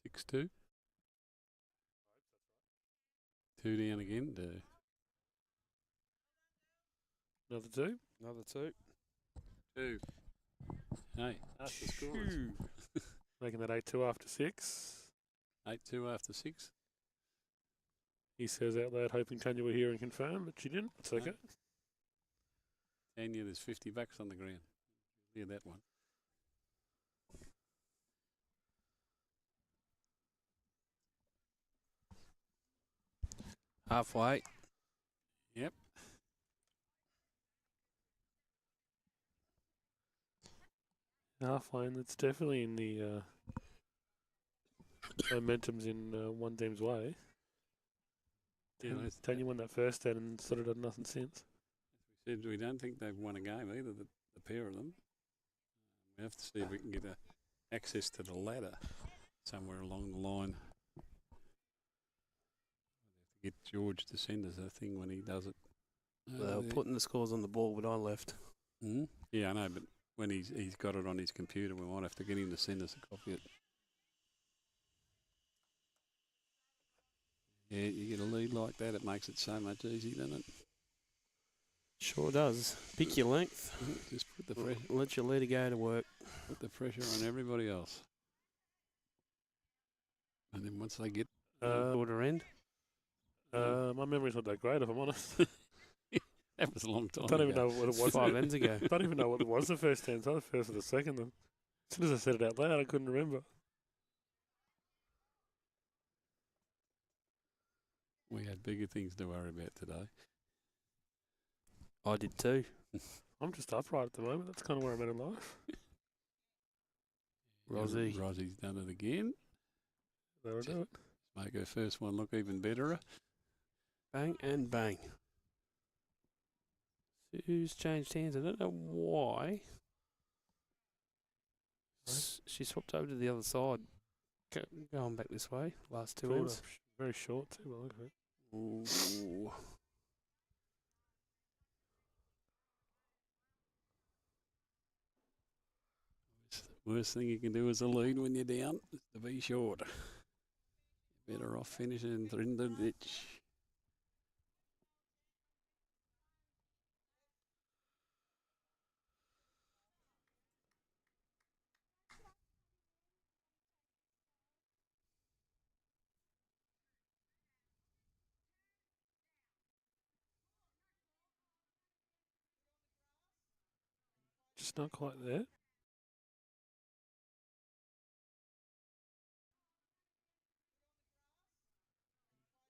S2: Six two. Two down again.
S1: Another two.
S3: Another two.
S2: Two. Hey, that's the score.
S1: Making that 8-2 after 6.
S2: 8-2 after 6.
S1: He says out loud, hoping Tanya will hear and confirm, but she didn't. It's okay.
S2: Tanya, there's $50 on the ground. Hear that one.
S3: Halfway.
S2: Yep.
S1: Halfway, and it's definitely in the momentum's in one team's way.
S2: Yeah,
S1: Tanya won that first set and sort of done nothing since.
S2: Said we don't think they've won a game either, the pair of them. We have to see if we can get access to the ladder somewhere along the line. Get George to send us a thing when he does it.
S3: They were putting the scores on the ball when I left.
S2: Mm-hmm. Yeah, I know, but when he's got it on his computer, we might have to get him to send us a copy of it. Yeah, you get a lead like that, it makes it so much easier, doesn't it?
S3: Sure does. Pick your length.
S2: Just put the pressure.
S3: Let your leader go to work.
S2: Put the pressure on everybody else. And then once they get
S3: Shorter end.
S1: My memory's not that great, if I'm honest.
S2: that was a long time.
S1: I don't even
S2: ago.
S1: know what it was.
S3: 5 ends ago.
S1: I don't even know what it was the first time. So the first or the second. As soon as I said it out loud, I couldn't remember.
S2: We had bigger things to worry about today.
S3: I did too.
S1: I'm just upright at the moment. That's kind of where I'm at in life.
S3: Rozzy.
S2: Rozzie's done it again.
S1: That'll do it.
S2: Make her first one look even better.
S3: Bang and bang. Who's changed hands? I don't know why. She swapped over to the other side. Going back this way. Last two ends.
S1: Very short too. Look at it.
S3: Ooh.
S2: Worst thing you can do as a lead when you're down is to be short. Better off finishing in the ditch.
S1: Just not quite there.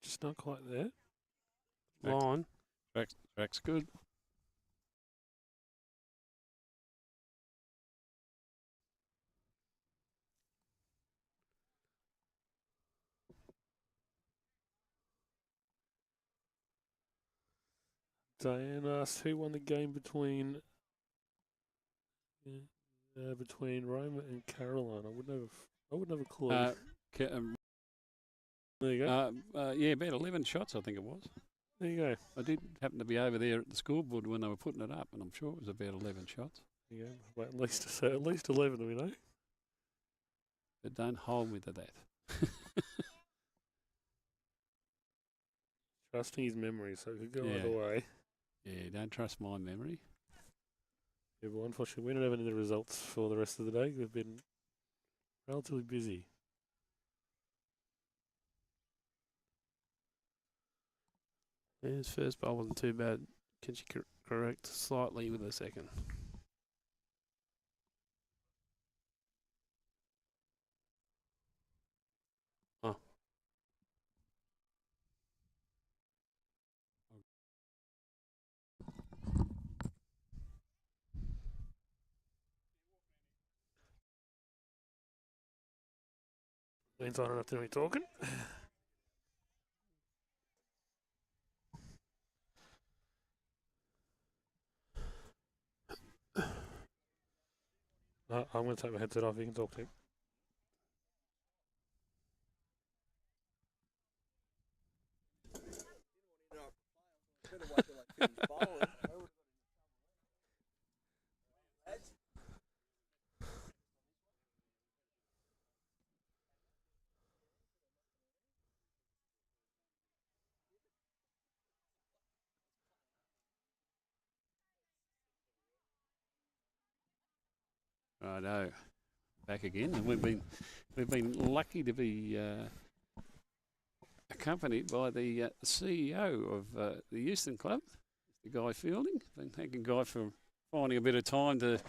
S1: Just not quite there.
S3: Line.
S2: Track's good.
S1: Diane asked who won the game between Roma and Caroline. I wouldn't have a clue. There you go.
S2: Yeah, about 11 shots, I think it was.
S1: There you go.
S2: I did happen to be over there at the scoreboard when they were putting it up, and I'm sure it was about 11 shots.
S1: There you go. Well, at least 11, we know.
S2: But don't hold me to that.
S1: Trusting his memory, so it could go
S2: Yeah.
S1: either way.
S2: Yeah, don't trust my memory.
S1: Yeah, well, unfortunately, we don't have any of the results for the rest of the day. We've been relatively busy.
S3: Yeah, his first ball wasn't too bad. Can she correct slightly with her second? Oh.
S1: Means I don't have to do any talking. I'm going to take my headset off. You can talk to him.
S2: Righto, back again, and we've been lucky to be accompanied by the CEO of the Euston Club, Mr. Guy Fielding. Been thanking Guy for finding a bit of time to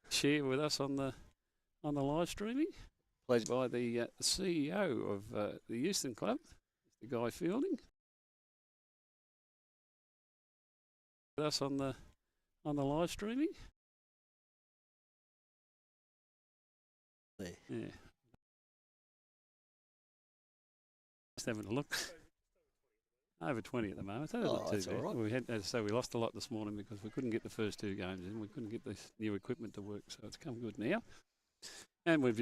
S2: share with us on the live streaming.
S4: Pleasure.
S2: By the CEO of the Euston Club, Mr. Guy Fielding. With us on the live streaming. Yeah. Just having a look. Over 20 at the moment. That's not too bad.
S4: Right.
S2: We had, as I say, we lost a lot this morning because we couldn't get the first two games in. We couldn't get this new equipment to work, so it's come good now. And we're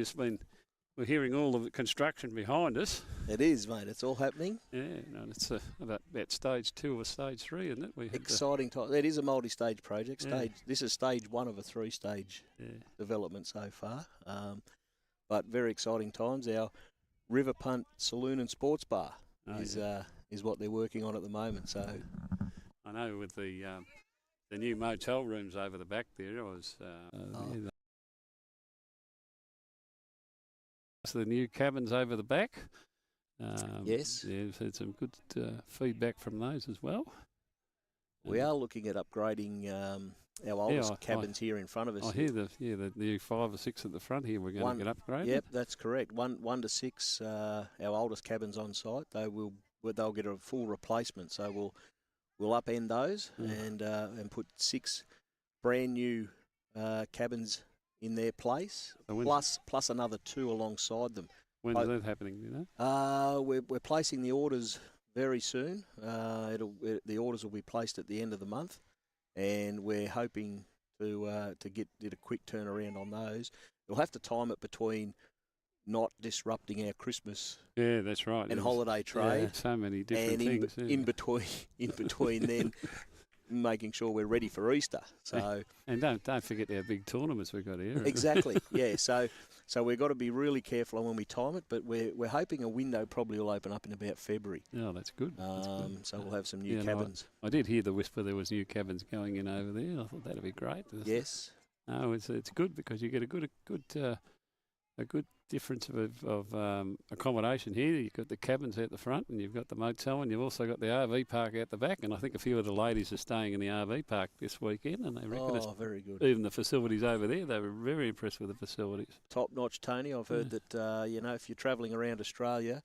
S2: hearing all of the construction behind us.
S4: It is, mate. It's all happening.
S2: Yeah, no, it's about stage 2 or stage 3, isn't it?
S4: Exciting time. It is a multi-stage project.
S2: Yeah.
S4: This is stage 1 of a 3-stage development so far. But very exciting times. Our River Punt Saloon and Sports Bar is what they're working on at the moment. So
S2: I know with the new motel rooms over the back there, so the new cabins over the back.
S4: Yes.
S2: Yeah, we've had some good feedback from those as well.
S4: We are looking at upgrading our oldest cabins here in front of us.
S2: I hear the new 5 or 6 at the front here. We're going to get upgraded.
S4: Yep, that's correct. 1 to 6, our oldest cabins on site. They'll get a full replacement. So we'll upend those and put 6 brand new cabins in their place,
S2: So
S4: plus another 2 alongside them.
S2: when's that happening, do you know?
S4: We're placing the orders very soon. The orders will be placed at the end of the month, and we're hoping to get a quick turnaround on those. We'll have to time it between not disrupting our Christmas
S2: Yeah, that's right.
S4: and holiday trade,
S2: So many different
S4: and
S2: things.
S4: in between then making sure we're ready for Easter. So
S2: And don't forget our big tournaments we've got here.
S4: exactly, yeah. So we've got to be really careful on when we time it, but we're hoping a window probably will open up in about February.
S2: Oh, that's good.
S4: So we'll have some new
S2: Yeah, no,
S4: cabins.
S2: I did hear the whisper there was new cabins going in over there. I thought that'd be great.
S4: Yes.
S2: No, it's good because you get a good difference of accommodation here. You've got the cabins out the front, and you've got the motel, and you've also got the RV park out the back. And I think a few of the ladies are staying in the RV park this weekend, and they reckon it's
S4: very good.
S2: even the facilities over there. They were very impressed with the facilities.
S4: Top notch, Tony. I've heard that if you're travelling around Australia,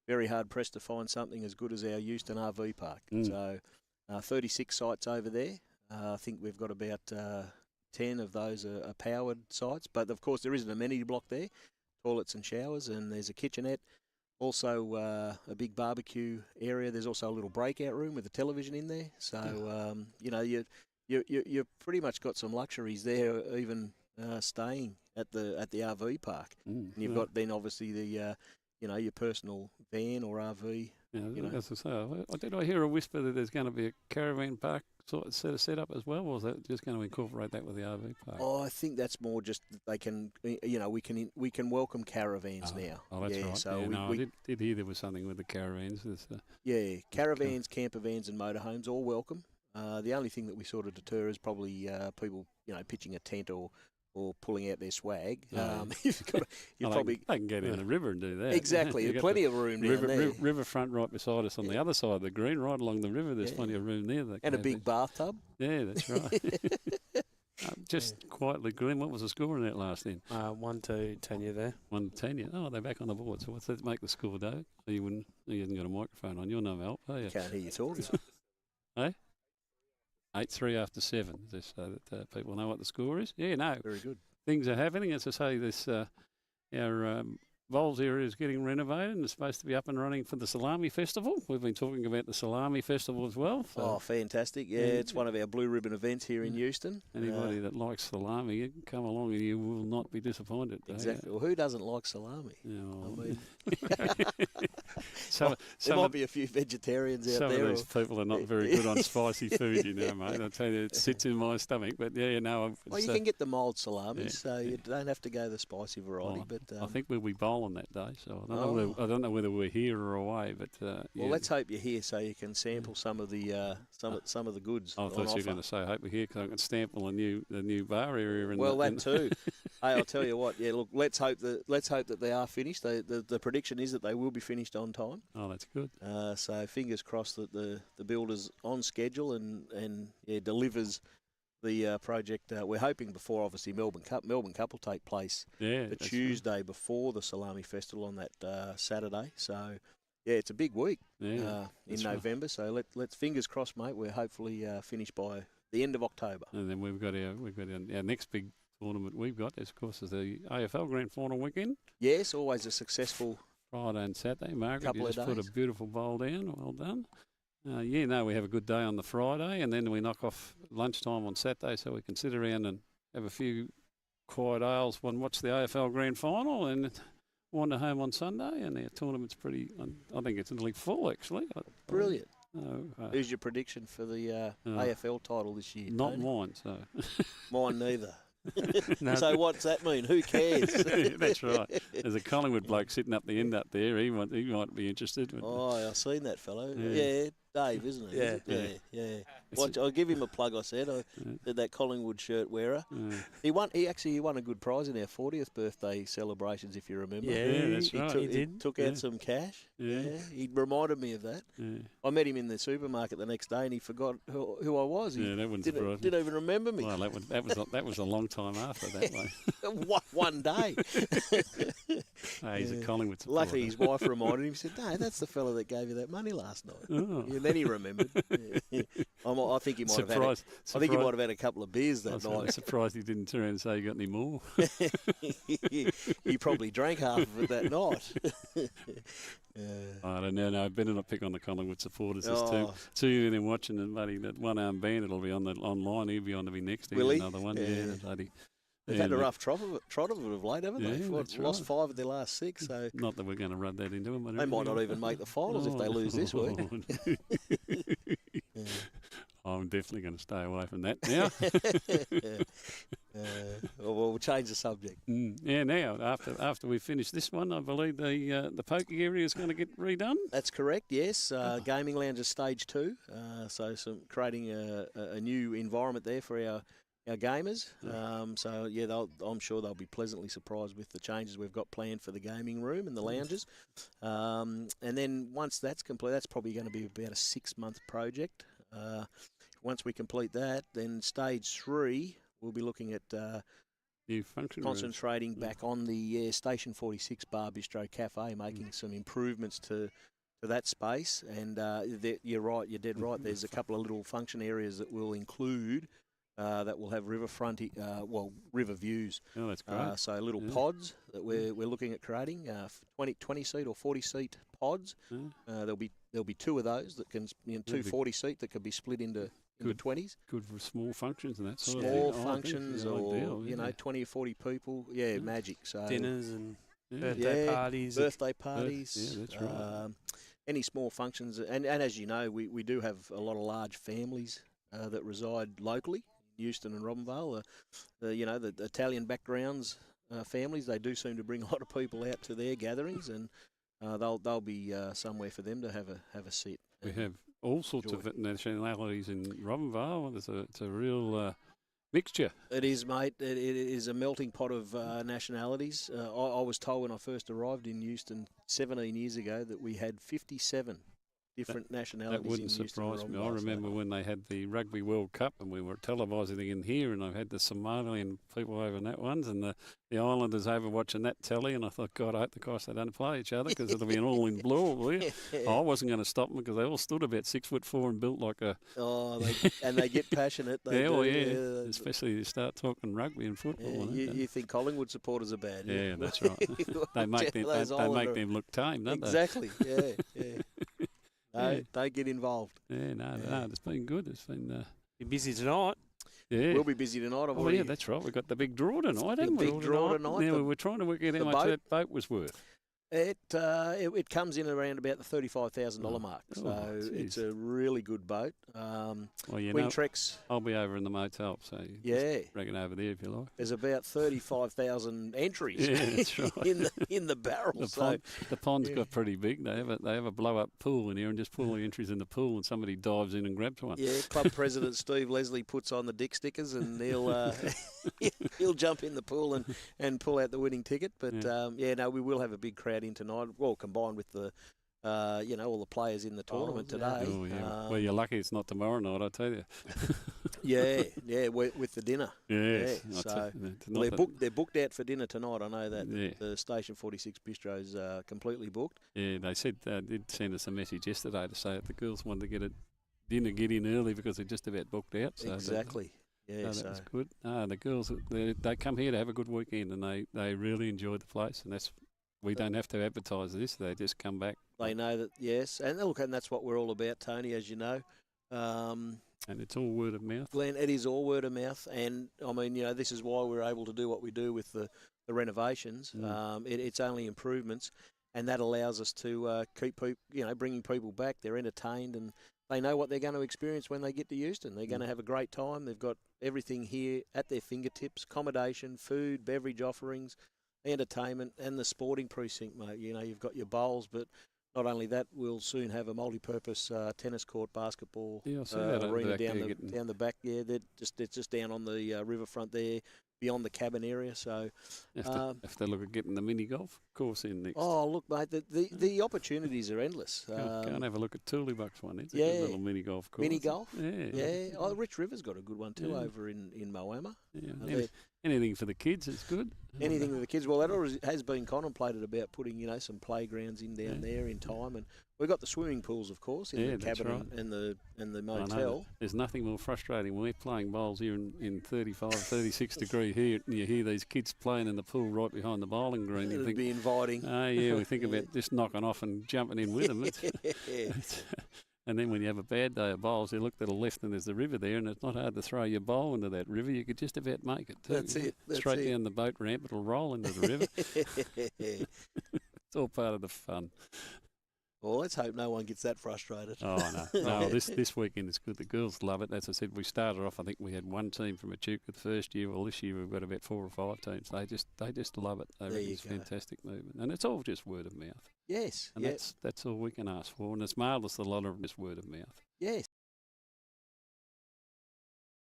S4: very hard pressed to find something as good as our Euston RV park. So 36 sites over there. I think we've got about 10 of those are powered sites, but of course there is an amenity block there, toilets and showers, and there's a kitchenette. Also a big barbecue area. There's also a little breakout room with a television in there. So you've pretty much got some luxuries there, even staying at the RV park. And you've got then obviously the your personal van or RV.
S2: Yeah, as I say, did I hear a whisper that there's going to be a caravan park sort of set up as well, or is that just going to incorporate that with the RV park?
S4: Oh, I think that's more just that they can, we can welcome caravans now.
S2: Oh, that's right.
S4: So
S2: I did hear there was something with the caravans.
S4: Caravans, camper vans, and motorhomes all welcome. The only thing that we sort of deter is probably people, pitching a tent or pulling out their swag. They
S2: can get in the river and do that.
S4: Exactly, there's plenty of room down there.
S2: Riverfront right beside us on the other side of the green, right along the river. There's plenty of room there.
S4: And a big bathtub.
S2: Yeah, that's right. Just quietly, Glenn, what was the score in that last then?
S3: 1-10 there.
S2: 1-10. Oh, they're back on the board. So what's that make the score, Dave? You haven't got a microphone on. You're no help, are you?
S4: Can't hear you talking.
S2: Hey? 8-3 after 7, just so that people know what the score is. Yeah, no.
S4: Very good.
S2: Things are happening. As I say, this our Vols area is getting renovated and it's supposed to be up and running for the Salami Festival. We've been talking about the Salami Festival as well. So
S4: fantastic. Yeah, it's one of our blue ribbon events here in Euston.
S2: Anybody that likes salami, you can come along and you will not be disappointed.
S4: Exactly. Well, who doesn't like salami? There might be a few vegetarians out there.
S2: Some of these people are not very good on spicy food, mate. I tell you, it sits in my stomach. But you can
S4: get the mild salami, so you don't have to go the spicy variety. But
S2: I think we'll be bowling that day, so I don't know whether we're here or away. But
S4: let's hope you're here so you can sample some of the some of the goods.
S2: I thought you were going to say, I hope we're here because I can sample the new bar area.
S4: That too. Hey, I'll tell you what. Yeah, look, let's hope that they are finished. The prediction is that they will be finished on time.
S2: Oh, that's good.
S4: So fingers crossed that the builder's on schedule and delivers the project. We're hoping before, obviously, Melbourne Cup. Melbourne Cup will take place the Tuesday before the Salami Festival on that Saturday. So, it's a big week in November. Right. So let's fingers crossed, mate. We're hopefully finished by the end of October.
S2: And then we've got our next big tournament we've got, is, of course, is the AFL Grand Final weekend.
S4: Yes, always a successful
S2: Friday and Saturday. Margaret, you just put a beautiful bowl down. Well done. We have a good day on the Friday, and then we knock off lunchtime on Saturday so we can sit around and have a few quiet ales and watch the AFL Grand Final and wander home on Sunday. And our tournament's I think it's nearly full, actually.
S4: Brilliant. Who's your prediction for the AFL title this year?
S2: Not mine, so.
S4: Mine neither. No. So what's that mean? Who cares?
S2: That's right. There's a Collingwood bloke sitting up the end up there. He might be interested.
S4: I've seen that fellow. Yeah, Dave, isn't it? Yeah. I'll give him a plug. I said that Collingwood shirt wearer. Yeah. He won a good prize in our 40th birthday celebrations, if you remember.
S2: Yeah, that's right.
S4: He took out some cash. Yeah, he reminded me of that. Yeah. I met him in the supermarket the next day, and he forgot who I was. He
S2: that wouldn't surprise me.
S4: Didn't even remember me.
S2: Well, that was a long time after that one.
S4: One day.
S2: He's a Collingwood supporter.
S4: Luckily, his wife reminded him. He said, "No, that's the fella that gave you that money last night."
S2: Oh.
S4: And then he remembered. I think he might have had. I think he might have had a couple of beers that night.
S2: I'm surprised he didn't turn around and say, "You got any more?"
S4: He probably drank half of it that night.
S2: I don't know. No, better not pick on the Collingwood supporters. There's two of them watching, and buddy, that one-armed bandit will be on the online. He'll be on to me next.
S4: Will he?
S2: Another one. Yeah, bloody.
S4: They've had a rough trot of it of late, haven't they? Lost 5 of their last 6. So
S2: not that we're going to run that into them.
S4: They might not even make the finals if they lose this week.
S2: I'm definitely going to stay away from that now.
S4: We'll change the subject.
S2: Yeah, now after we finish this one, I believe the poker area is going to get redone.
S4: That's correct. Yes, gaming lounge is stage 2. So creating a new environment there for our gamers. So yeah, I'm sure they'll be pleasantly surprised with the changes we've got planned for the gaming room and the lounges. And then once that's complete, that's probably going to be about a 6-month project. Once we complete that, then stage 3, we'll be looking at
S2: new function
S4: concentrating back on the Station 46 Bar Bistro Cafe, making some improvements to that space. And you're right, you're dead right. There's a couple of little function areas that will include that will have riverfront, river views.
S2: Oh, that's great.
S4: So little pods that we're looking at creating, 20-seat or 40-seat pods. There'll be 2 of those that can, 2 40-seat that can be split into 20s.
S2: Good for small functions and that sort
S4: of
S2: thing.
S4: Small functions or, ideal, 20 or 40 people. Yeah, magic. So
S3: dinners and birthday parties.
S4: Yeah,
S2: that's right.
S4: Any small functions. And as you know, we do have a lot of large families that reside locally. Euston and Robinvale, the Italian backgrounds families, they do seem to bring a lot of people out to their gatherings, and they'll be somewhere for them to have a sit.
S2: We have all sorts of nationalities in Robinvale. It's a real mixture.
S4: It is, mate. It is a melting pot of nationalities. I was told when I first arrived in Euston 17 years ago that we had 57 different nationalities.
S2: That wouldn't surprise me. I remember when they had the Rugby World Cup and we were televising it in here, and I had the Somalian people over in that ones and the Islanders over watching that telly, and I thought, God, I hope the guys they don't play each other because it'll be an all in blue. I wasn't going to stop them because they all stood about 6'4" and built like a.
S4: They get passionate. They
S2: especially you start talking rugby and football.
S4: You think Collingwood supporters are bad?
S2: Yeah, that's right. They make them look tame, don't they?
S4: Exactly. Yeah. No, don't get involved.
S2: Yeah, no, it's been good. It's been.
S3: You're busy tonight.
S2: Yeah.
S4: We'll be busy tonight.
S2: Yeah, that's right. We've got the big draw tonight, haven't we?
S4: Big draw tonight.
S2: Yeah, we were trying to work out how much that boat was worth.
S4: It comes in around about the $35,000 mark, so it's a really good boat. Quintrex.
S2: I'll be over in the motel, so bring it over there if you like.
S4: There's about 35,000 entries
S2: that's right.
S4: in the barrel.
S2: The pond's got pretty big. They have a blow up pool in here and just pull the entries in the pool, and somebody dives in and grabs one.
S4: Yeah, club president Steve Leslie puts on the dick stickers and he'll jump in the pool and pull out the winning ticket. But we will have a big crowd in tonight. Well, combined with the all the players in the tournament today.
S2: Oh, yeah. Well, you're lucky it's not tomorrow night, I tell you.
S4: With the dinner.
S2: Yes.
S4: Yeah, so they're booked out for dinner tonight. I know that the Station 46 Bistro's completely booked.
S2: Yeah, they said did send us a message yesterday to say that the girls wanted to get in early because they're just about booked out. So
S4: exactly.
S2: That's good. The girls they come here to have a good weekend, and they really enjoyed the place, and we don't have to advertise this. They just come back.
S4: They know that, yes. And look, and that's what we're all about, Tony, as you know.
S2: And it's all word of mouth.
S4: Glenn, it is all word of mouth. And, I mean, this is why we're able to do what we do with the renovations. It's only improvements. And that allows us to keep bringing people back. They're entertained and they know what they're going to experience when they get to Euston. They're going to have a great time. They've got everything here at their fingertips, accommodation, food, beverage offerings, entertainment, and the sporting precinct, mate. You've got your bowls, but not only that, we'll soon have a multi-purpose tennis court, basketball arena down the back. Yeah, it's just down on the riverfront there. beyond the cabin area. So
S2: Have to look at getting the mini golf course in next.
S4: oh, look, mate, the opportunities are endless.
S2: Go and have a look at Tooleybuck's one. It's a
S4: yeah.
S2: good little mini golf course.
S4: Mini golf?
S2: Yeah.
S4: Yeah. Oh, Rich River's got a good one too
S2: Yeah.
S4: over in Moama.
S2: Yeah. Anything for the kids is good.
S4: Anything with the kids. Well, that already has been contemplated about putting, some playgrounds in down there in time, and we've got the swimming pools, of course, in the
S2: that's
S4: cabin
S2: right.
S4: and the
S2: I know
S4: motel.
S2: that. There's nothing more frustrating when we're playing bowls here in 35, 36 degree heat, and you hear these kids playing in the pool right behind the bowling green. You
S4: It'd
S2: think,
S4: be inviting.
S2: oh yeah, we think about just knocking off and jumping in with them. And then when you have a bad day of bowls, you look to the left and there's the river there, and it's not hard to throw your bowl into that river. You could just about make it too.
S4: That's it.
S2: Straight down the boat ramp, it'll roll into the river. It's all part of the fun.
S4: Well, let's hope no one gets that frustrated.
S2: Oh, no. No, this weekend is good. The girls love it. As I said, we started off, I think we had one team from Echuca the first year. Well, this year we've got about 4 or 5 teams. They just love it. They reckon it's fantastic movement. And it's all just word of mouth.
S4: Yes.
S2: And that's all we can ask for. And it's marvellous, a lot of it is word of mouth.
S4: Yes.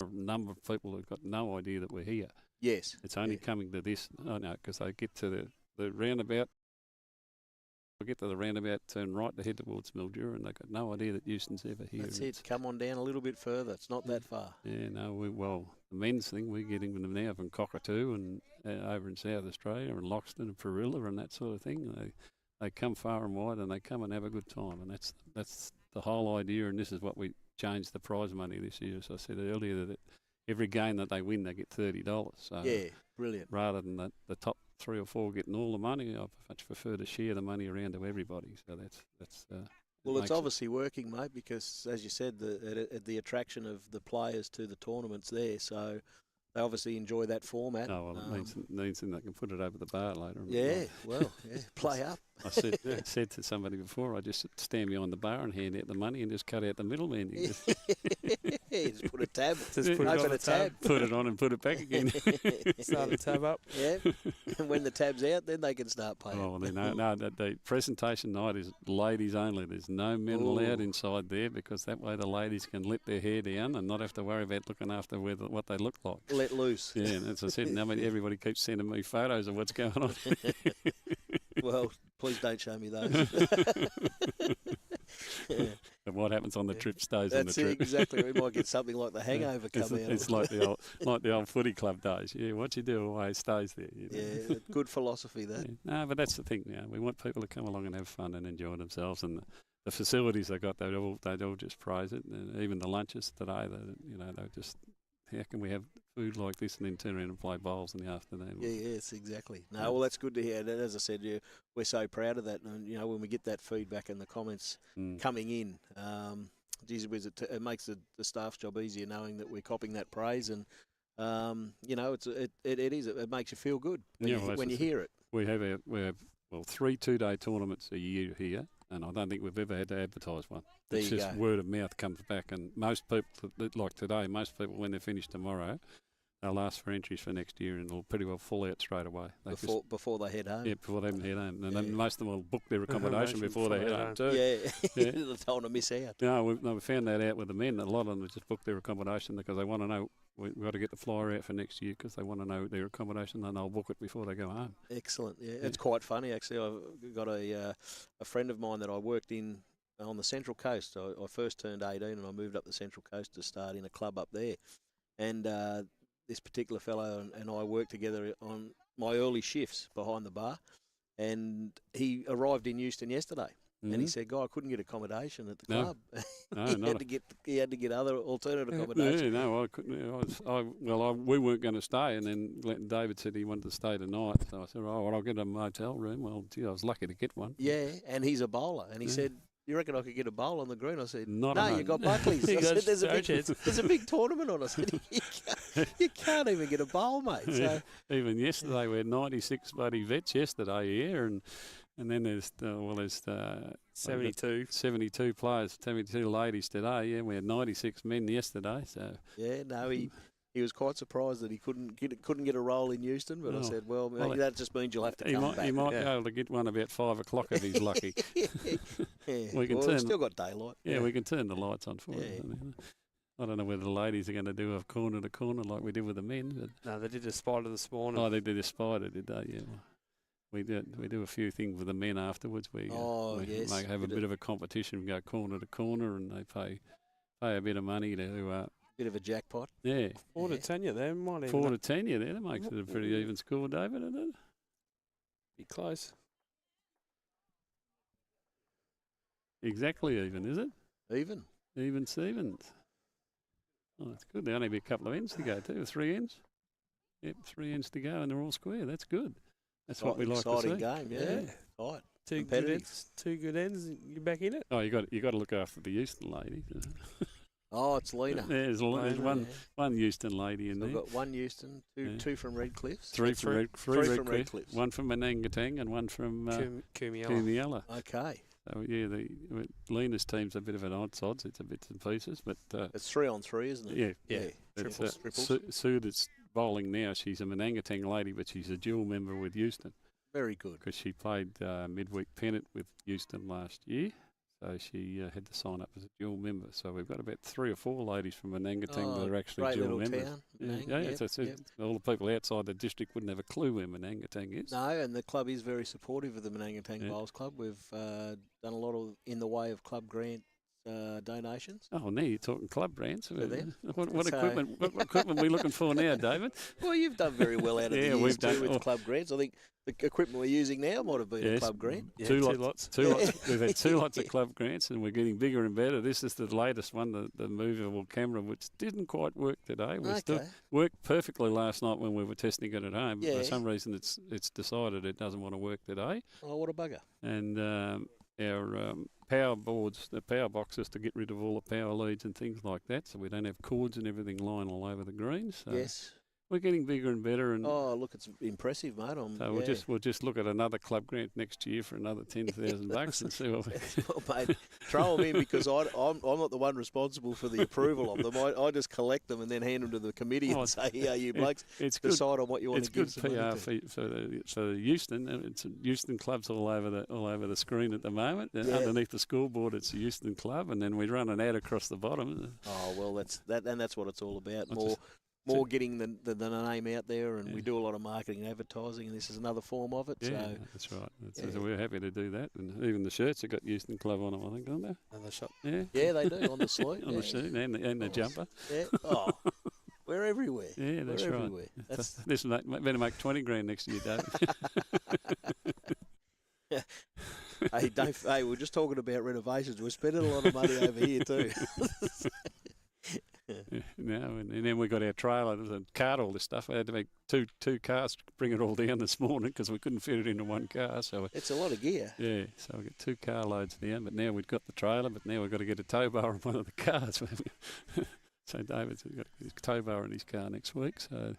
S2: A number of people have got no idea that we're here.
S4: Yes.
S2: It's only coming to this, I know, because they get to the roundabout. They get to the roundabout, turn right to head towards Mildura, and they've got no idea that Euston's ever here.
S4: That's it. Come on down a little bit further. It's not that far.
S2: Yeah, no, the men's thing, we're getting them now from Cockatoo and over in South Australia and Loxton and Perilla and that sort of thing. They come far and wide and they come and have a good time, and that's the whole idea, and this is what we changed the prize money this year. As I said earlier, that every game that they win, they get $30. So
S4: yeah, brilliant.
S2: Rather than the top 3 or 4 getting all the money, I much prefer to share the money around to everybody. So that's
S4: well, it's obviously working, mate, because as you said, the attraction of the players to the tournaments there, so they obviously enjoy that format.
S2: Oh, well, it means they can put it over the bar later.
S4: Yeah, play up.
S2: I said to somebody before, I just stand behind the bar and hand out the money and just cut out the middleman.
S4: Just put a tab.
S3: Open a tab.
S2: Put it on and put it back again.
S3: Start the tab up.
S4: Yeah. And when the tab's out, then they can start paying.
S2: Oh, no, the presentation night is ladies only. There's no men allowed inside there, because that way the ladies can let their hair down and not have to worry about looking after what they look like.
S4: Let loose.
S2: Yeah, and as I said, everybody keeps sending me photos of what's going on.
S4: Well, please don't show me those.
S2: And what happens on the trip stays on the trip.
S4: That's exactly. We might get something like the hangover come out.
S2: It's like the old footy club days. Yeah, what you do away stays there.
S4: Yeah, good philosophy that.
S2: Yeah. No, but that's the thing. Now we want people to come along and have fun and enjoy themselves, and the facilities they got, they'd all just praise it. And even the lunches today, they just, how can we have food like this and then turn around and play bowls in the afternoon?
S4: Yes, exactly. No, well, that's good to hear. And as I said, we're so proud of that. And, when we get that feedback and the comments coming in, it makes the staff's job easier knowing that we're copying that praise. And, it makes you feel good when you hear it.
S2: We have 3 2-day tournaments a year here, and I don't think we've ever had to advertise one. It's just word of mouth comes back, and most people, like today, when they're finished tomorrow, they'll ask for entries for next year, and it'll pretty well fall out straight away.
S4: Before they head home?
S2: Yeah, before they head home. And then most of them will book their accommodation before they head home too.
S4: Yeah, they don't want to miss out.
S2: No, we found that out with the men. A lot of them just book their accommodation because they want to know, we've got to get the flyer out for next year because they want to know their accommodation, and they'll book it before they go home.
S4: Excellent. Yeah, it's quite funny actually. I've got a friend of mine that I worked in on the Central Coast. I first turned 18 and I moved up the Central Coast to start in a club up there. And this particular fellow and I worked together on my early shifts behind the bar. And he arrived in Euston yesterday. And he said, I couldn't get accommodation at the club.
S2: No,
S4: he had to get other alternate accommodation.
S2: Yeah, no, I couldn't. We weren't going to stay, and then David said he wanted to stay tonight. So I said, I'll get a motel room. Well, gee, I was lucky to get one.
S4: Yeah, and he's a bowler. And he said, you reckon I could get a bowl on the green? I said,
S2: no,
S4: you got Buckley's. I said, there's a big tournament on. I said, you can't even get a bowl, mate. So.
S2: Even yesterday, we had 96 bloody vets yesterday here, and then there's 72 players, 72 ladies today. Yeah, we had 96 men yesterday. So
S4: yeah, no, he was quite surprised that he couldn't get a role in Euston. But I said, well, that just means you'll have to come back.
S2: He might be able to get one about 5 o'clock if he's lucky.
S4: Yeah.
S2: We've still
S4: got daylight.
S2: Yeah, we can turn the lights on for him. I don't know whether the ladies are going to do a corner to corner like we did with the men. But
S3: No, they did a spider this morning.
S2: oh, they did a spider, did they? Yeah. We do a few things with the men afterwards. We
S4: yes.
S2: have a bit of a competition. We go corner to corner, and they pay a bit of money to.
S4: Bit of a jackpot.
S2: Yeah.
S3: 4 to 10, they might even
S2: 4 to 10, yeah. That makes it a pretty even score, David, isn't it?
S3: be close.
S2: Exactly even, is it?
S4: Even.
S2: Even Stevens. Oh, that's good. There only be a couple of ends to go too. 3 ends. Yep, 3 ends to go, and they're all square. That's good. That's what we like to see.
S4: Exciting game, yeah. Right.
S3: Two good ends, you're back in it.
S2: Oh, you got to look after the Euston lady.
S4: Oh, it's Lena.
S2: There's one Euston lady in
S4: So
S2: there.
S4: I've got one Euston, two from Red Cliffs.
S2: Three from Red
S4: Red Cliffs.
S2: One from Menangatang and one from
S3: Kumiela.
S4: Okay.
S2: So yeah, Lena's team's a bit of an odds. It's a bits and pieces, but
S4: it's 3-on-3, isn't it?
S2: Yeah.
S4: Triples.
S2: Sue that's bowling now. She's a Menangatang lady, but she's a dual member with Euston.
S4: Very good.
S2: Because she played midweek pennant with Euston last year. So she had to sign up as a dual member. So we've got about 3 or 4 ladies from Menangatang that are actually dual members.
S4: Town.
S2: All the people outside the district wouldn't have a clue where Menangatang is.
S4: No, and the club is very supportive of the Menangatang Bowls Club. We've done a lot in the way of club grant donations.
S2: Oh, now you're talking club brands. What
S4: So-
S2: equipment are we looking for now, David?
S4: Well, you've done very well out of the years
S2: we've done
S4: with club grants. I think the equipment we're using now might have been a club grant.
S3: Yeah,
S2: two
S3: lots.
S2: We've had 2 lots of club grants, and we're getting bigger and better. This is the latest one, the movable camera, which didn't quite work today. Still worked perfectly last night when we were testing it at home. But for some reason, it's decided it doesn't want to work today.
S4: Oh, what a bugger!
S2: And our power boards, the power boxes, to get rid of all the power leads and things like that, so we don't have cords and everything lying all over the greens. So
S4: Yes.
S2: we're getting bigger and better. And
S4: Oh, look, it's impressive, mate.
S2: we'll just look at another club grant next year for another $10,000 and see what we.
S4: Well, mate, throw them in because I'm not the one responsible for the approval of them. I just collect them and then hand them to the committee and say, "Yeah, you blokes, decide on what you want to give."
S2: It's good PR for Euston. It's Euston clubs all over the screen at the moment. And underneath the scoreboard, it's the Euston club, and then we run an ad across the bottom.
S4: Oh well, that's what it's all about. More getting the name out there, and we do a lot of marketing and advertising, and this is another form of it.
S2: Yeah,
S4: so
S2: that's right. So we're happy to do that, and even the shirts have got Euston Club on them, I think, don't they?
S3: Another shot.
S4: Yeah, they do on the sleeve,
S2: on the shirt and the jumper.
S4: Yeah. Oh, we're everywhere.
S2: Yeah, that's
S4: we're
S2: right.
S4: Everywhere.
S2: Listen, mate, better make 20 grand next year, David.
S4: Hey, Dave. Hey, we're just talking about renovations. We're spending a lot of money over here too.
S2: And then we got our trailer and cart all this stuff. I had to make two cars to bring it all down this morning because we couldn't fit it into one car. So
S4: it's a lot of gear.
S2: Yeah, so we got 2 car loads down. But now we've got the trailer. But now we've got to get a tow bar on one of the cars. So David's got his tow bar in his car next week. So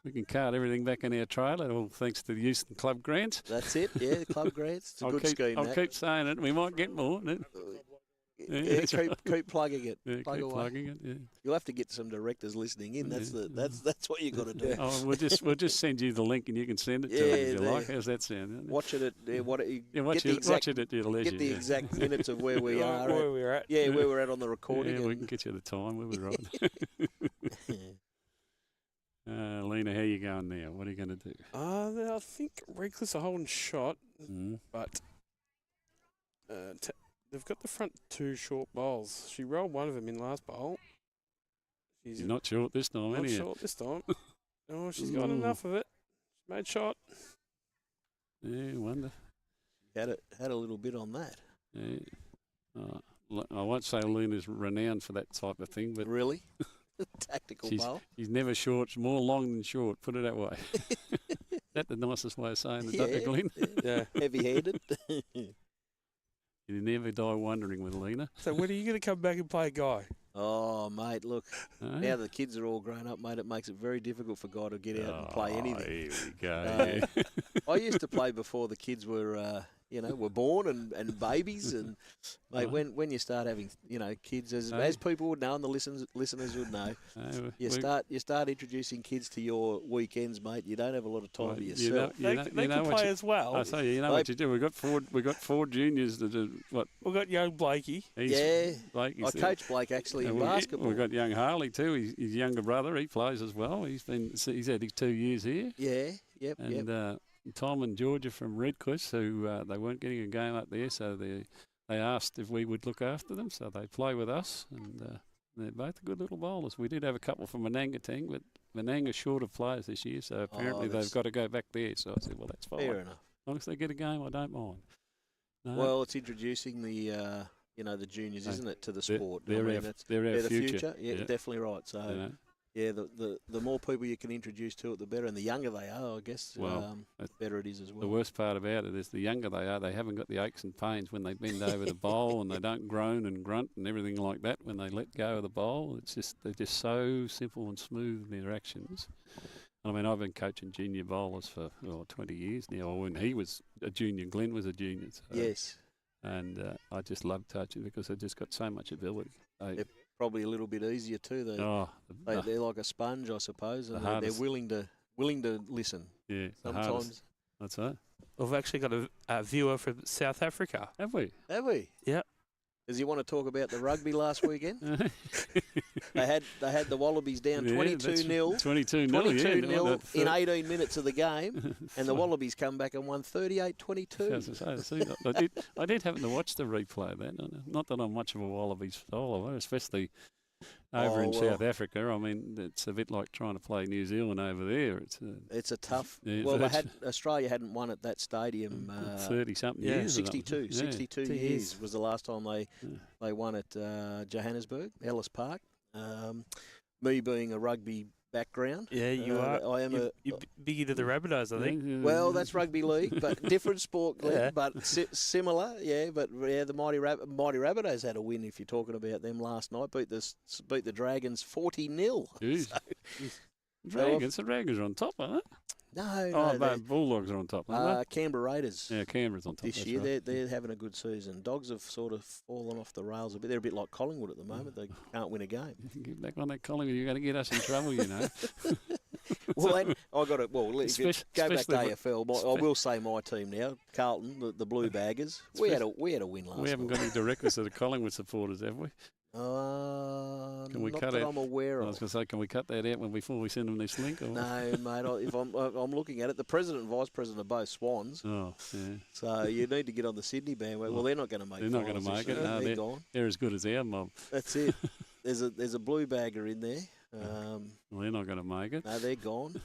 S2: we can cart everything back in our trailer, all thanks to the Euston Club grants.
S4: That's it. Yeah, the club grants. It's a good scheme.
S2: I'll keep saying it. We might get more.
S4: Yeah, keep plugging it.
S2: Yeah,
S4: Plug
S2: keep
S4: away.
S2: plugging it. Yeah.
S4: You'll have to get some directors listening in. That's what you got to do.
S2: Oh, we'll just send you the link and you can send it to them if you like. How's that sound?
S4: Watch it at
S2: watch it at your leisure.
S4: Get the exact minutes of where we are.
S3: Where we're at.
S4: Yeah, where we're at on the recording.
S2: Yeah, we can get you the time. We were right. Lena, how you going now? What are you going to do?
S3: I think Redcliffe's a holding shot, but they've got the front 2 short bowls. She rolled one of them in last bowl.
S2: She's not short this time,
S3: Not
S2: any
S3: short this time. Oh, she's got enough of it. She made shot.
S2: Yeah, wonder.
S4: Had a little bit on that.
S2: Yeah. I won't say Lena's renowned for that type of thing, but
S4: really, tactical bowl.
S2: She's never short. She's more long than short. Put it that way. That's the nicest way of saying it, don't you, Glenn?
S3: Yeah.
S4: Heavy-handed.
S2: You never die wondering with Lena.
S3: So when are you going to come back and play Guy?
S4: Oh, mate, look, now the kids are all grown up, mate, it makes it very difficult for Guy to get out and play anything.
S2: Here we go.
S4: I used to play before the kids were were born and babies. And, mate, when you start having, kids, as people would know and the listeners would know, you start introducing kids to your weekends, mate. You don't have a lot of time to yourself.
S3: They can play as well.
S2: I say, what you do. We got four juniors that do what?
S3: We've got young Blakey.
S2: Blakey's
S4: I coached Blake actually in basketball.
S2: We've got young Harley too. His younger brother. He plays as well. He's had his 2 years here.
S4: Yeah. Yep.
S2: And Tom and Georgia from Redcliffe, who they weren't getting a game up there, so they asked if we would look after them. So they play with us, and they're both good little bowlers. We did have a couple from Manangatang, but Mananga's short of players this year, so apparently they've got to go back there. So I said, well, that's fine.
S4: Fair enough.
S2: As long as they get a game, I don't mind. No.
S4: Well, it's introducing the the juniors, isn't it, to the sport?
S2: They're our
S4: the future.
S2: Yeah,
S4: definitely right. So. Yeah, the more people you can introduce to it, the better. And the younger they are, I guess, the better it is as well.
S2: The worst part about it is the younger they are, they haven't got the aches and pains when they bend over the bowl, and they don't groan and grunt and everything like that when they let go of the bowl. They're just so simple and smooth in their actions. I mean, I've been coaching junior bowlers for 20 years now. When he was a junior, Glenn was a junior. So,
S4: yes.
S2: And I just love coaching because they've just got so much ability.
S4: Probably a little bit easier too. They're like a sponge, I suppose, and they're willing to listen.
S2: Yeah,
S4: sometimes.
S2: That's right.
S3: We've actually got a viewer from South Africa.
S2: Have we?
S3: Yeah.
S4: Does he want to talk about the rugby last weekend? They had the Wallabies down 22-0.
S2: 22-0
S4: in 18 minutes of the game, and the Wallabies come back and won 38-22.
S2: I did happen to watch the replay of that. Not that I'm much of a Wallabies follower, especially over in South Africa. I mean, it's a bit like trying to play New Zealand over there.
S4: It's a tough.
S2: Yeah,
S4: well, Australia hadn't won at that stadium
S2: 30-something years.
S4: 62 years was the last time they won at Johannesburg, Ellis Park. Me being a rugby background.
S3: Yeah, you are.
S4: I am
S3: you're big into the Rabbitohs, I think.
S4: Well, that's rugby league, but different sport, Glenn, but similar. Yeah, but the Mighty Rabbitohs had a win. If you're talking about them last night, beat the Dragons 40-0.
S2: Dragons, the Dragons are on top, aren't they?
S4: No,
S2: Bulldogs are on top, aren't they?
S4: Canberra Raiders.
S2: Yeah, Canberra's on top
S4: this year.
S2: Right.
S4: They're having a good season. Dogs have sort of fallen off the rails a bit. They're a bit like Collingwood at the moment. They can't win a game.
S2: Get back on that Collingwood. You're going to get us in trouble, you know.
S4: Well, I got it. Well, let's go back to AFL. I will say my team now, Carlton, the Blue Baggers. We had a win last night.
S2: We haven't got any directors that are Collingwood supporters, have we?
S4: Can we
S2: cut
S4: that I'm aware of.
S2: I was going to say, can we cut that out before we send them this link? Or?
S4: No, mate. If I'm looking at it, the president and vice president are both Swans.
S2: Oh, yeah.
S4: So you need to get on the Sydney bandwagon. Well, they're not going to make it.
S2: They're not going to make it. No,
S4: they're gone.
S2: They're as good as our mob.
S4: That's it. There's a blue bagger in there.
S2: Well, they're not going to make it.
S4: No, they're gone.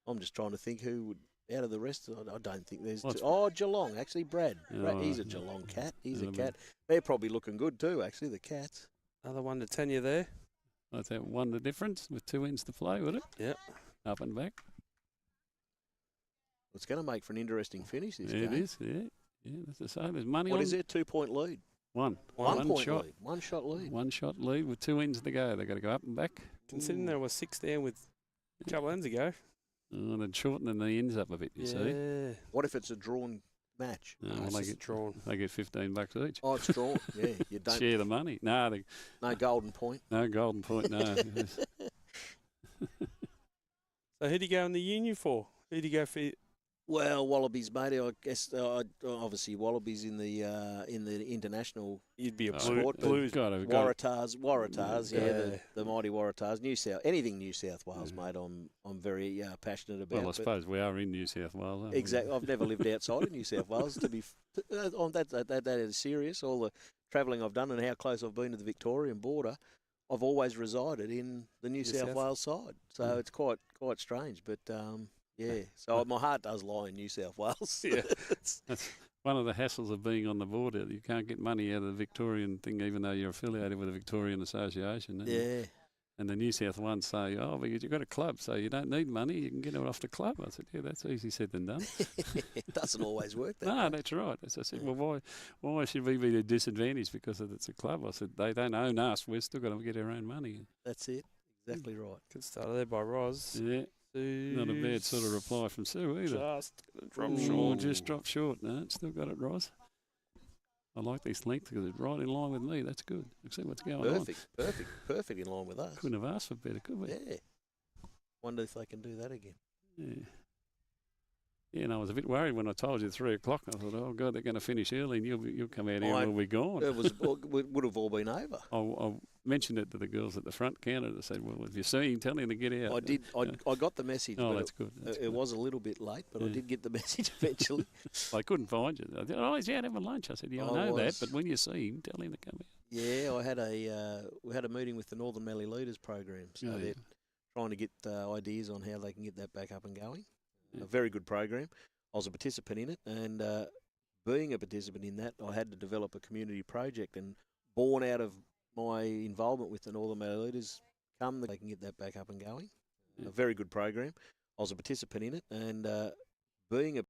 S4: I'm just trying to think who would. Out of the rest, I don't think there's... Geelong, actually, Brad. He's a Geelong cat. He's a cat. They're probably looking good too, actually, the Cats.
S3: Another one to 10 you there.
S2: That's that one the difference with 2 ends to play, would it?
S3: Yeah.
S2: Up and back.
S4: It's going to make for an interesting finish, this game.
S2: It is, yeah. Yeah, that's the same. There's money on...
S4: What is it, 2-point lead?
S2: One
S4: point
S2: shot.
S4: Lead. 1 shot lead.
S2: 1 shot lead with 2 ends to go. They've got to go up and back.
S3: Considering there was 6 down with a couple ends ago.
S2: Oh, they're shortening the ends up a bit, you see.
S4: What if it's a drawn match?
S2: No, they get
S3: drawn.
S2: They get $15 each.
S4: Oh, it's drawn. Yeah, you don't
S2: share the money. No,
S4: no golden point.
S2: No golden point. No.
S3: So who do you go in the union for? Who do you go for?
S4: Well, Wallabies, mate. I guess obviously Wallabies in the international.
S3: You'd be a
S4: sport.
S3: Blues.
S4: Waratahs. Yeah, the mighty Waratahs. Anything New South Wales, mate. I'm very passionate about.
S2: Well, I suppose we are in New South Wales.
S4: Exactly. I've never lived outside of New South Wales. To be that is serious. All the travelling I've done and how close I've been to the Victorian border, I've always resided in the New South Wales side. So it's quite strange, but. Yeah, so my heart does lie in New South Wales.
S2: Yeah, that's one of the hassles of being on the border. You can't get money out of the Victorian thing, even though you're affiliated with the Victorian Association.
S4: Yeah.
S2: And the New South ones say, but you've got a club, so you don't need money. You can get it off the club. I said, yeah, that's easy said than done.
S4: It doesn't always work that
S2: No,
S4: way.
S2: that's right. As I said, well, why should we be at a disadvantage because it's a club? I said, they don't own us. We're still got to get our own money.
S4: That's it. Exactly right.
S3: Good start there by Roz.
S2: Yeah.
S3: Sue's
S2: Not a bad sort of reply from Sue either.
S3: Just drop
S4: Ooh.
S3: short.
S2: Just drop short. No, it's still got it, Roz. I like this length because it's right in line with me. That's good. Let's see what's going on.
S4: Perfect in line with us.
S2: Couldn't have asked for better, could we?
S4: Yeah. Wonder if they can do that again.
S2: Yeah. Yeah, and I was a bit worried when I told you 3 o'clock. I thought, oh God, they're going to finish early, and you'll come out here and we'll be gone.
S4: It would have all been over.
S2: I mentioned it to the girls at the front counter. I said, well, if you see him, tell him to get out.
S4: I did. I got the message.
S2: Oh,
S4: but
S2: that's good.
S4: It was a little bit late, but I did get the message eventually.
S2: I couldn't find you. I said, oh, he's out having lunch. I said, yeah, I know that, but when you see him, tell him to come out.
S4: Yeah, we had a meeting with the Northern Mallee Leaders program, so they're trying to get ideas on how they can get that back up and going.
S2: Yeah.
S4: A very good program. I was a participant in it, and being a participant in that, I had to develop a community project, and born out of my involvement with the Northern Mallee Leaders, they can get that back up and going.
S2: Yeah.
S4: A very good program. I was a participant in it, and being a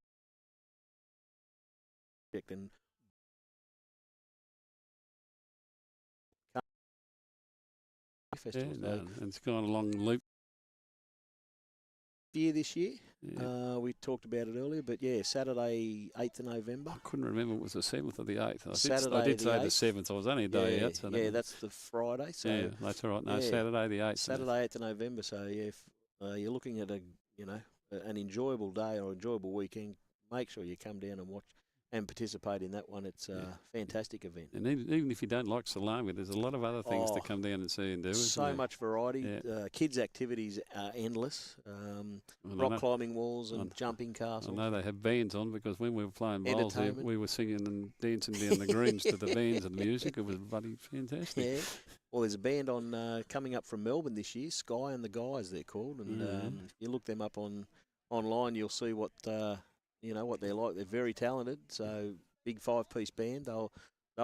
S4: project and festivals.
S2: And it's gone along loop.
S4: This year.
S2: Yeah.
S4: We talked about it earlier, but yeah, Saturday, 8th of November.
S2: I couldn't remember it was the 7th or the 8th.
S4: Saturday
S2: I did
S4: the
S2: say
S4: 8th.
S2: the 7th. I was only a day out. So
S4: that's the Friday. So
S2: yeah, that's all right. No,
S4: yeah,
S2: Saturday the 8th.
S4: Saturday, 8th of November. So yeah, if you're looking at an enjoyable day or enjoyable weekend, make sure you come down and watch and participate in that one. It's a fantastic event.
S2: And even if you don't like salami, there's a lot of other things to come down and see and do.
S4: So much variety.
S2: Yeah.
S4: Kids' activities are endless. Rock climbing walls and jumping castles.
S2: I know they have bands on because when we were playing bowls, we were singing and dancing down the greens to the bands and the music. It was bloody fantastic.
S4: Yeah. Well, there's a band on coming up from Melbourne this year, Sky and the Guys they're called, and you look them up online, you'll see what what they're like. They're very talented. So big 5-piece band. They'll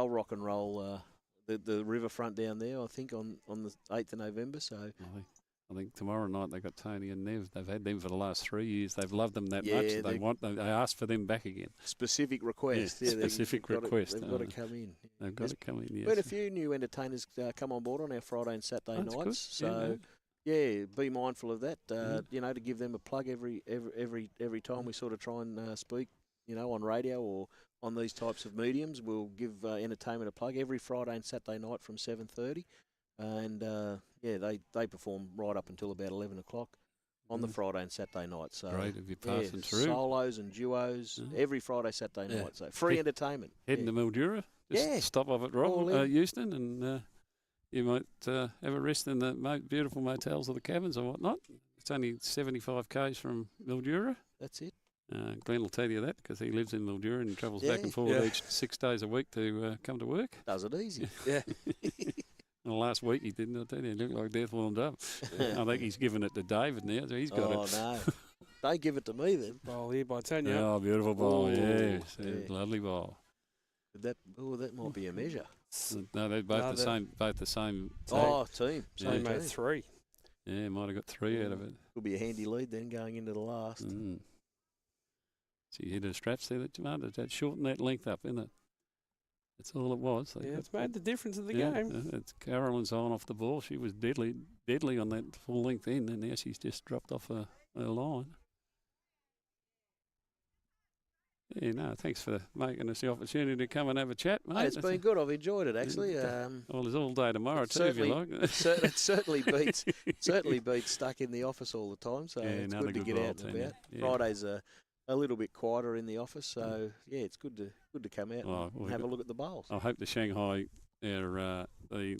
S4: rock and roll the riverfront down there. I think on the 8th of November. So
S2: I think tomorrow night they got Tony and Nev. They've had them for the last 3 years. They've loved them that much. They asked for them back again.
S4: Specific request.
S2: Yeah, specific request.
S4: They've got to come in.
S2: They've got to come in. Yes.
S4: We had a few new entertainers come on board on our Friday and Saturday nights.
S2: Good.
S4: So. Yeah, be mindful of that. To give them a plug every time we sort of try and speak, on radio or on these types of mediums, we'll give entertainment a plug every Friday and Saturday night from 7:30, and they perform right up until about 11 o'clock on the Friday and Saturday night. So
S2: great if you're passing through.
S4: Solos and duos every Friday, Saturday night. So free entertainment.
S2: Heading to Mildura. Just stop off at Euston and. You might have a rest in the beautiful motels or the cabins or whatnot. It's only 75 k's from Mildura.
S4: That's it.
S2: Glenn will tell you that because he lives in Mildura and travels back and forward each 6 days a week to come to work.
S4: Does it easy.
S3: Yeah.
S2: And last week he didn't. I tell you, he looked like death warmed up. I think he's given it to David now, so he's got it.
S4: Oh, no. They give it to me then.
S3: Bowl here by Tanya.
S2: Oh, beautiful bowl. Yes, lovely bowl.
S4: That might be a measure.
S2: No, they're both the same.
S4: Team.
S3: Same made 3.
S2: Yeah, might have got 3 out of it.
S4: Could be a handy lead then going into the last.
S2: So you hit the straps there, that shorten that length up, isn't it? That's all it was.
S3: It's made the difference in the game.
S2: It's Carolyn's on off the ball. She was deadly on that full length end, and now she's just dropped off her line. Yeah, no, thanks for making us the opportunity to come and have a chat, mate.
S4: Hey, it's been good. I've enjoyed it, actually.
S2: Well, there's all day tomorrow too, if you like.
S4: It certainly beats stuck in the office all the time, so it's good to get out and about. Yeah. Friday's a little bit quieter in the office, so it's good to come out and have a look at the bowls.
S2: I hope the Shanghai, the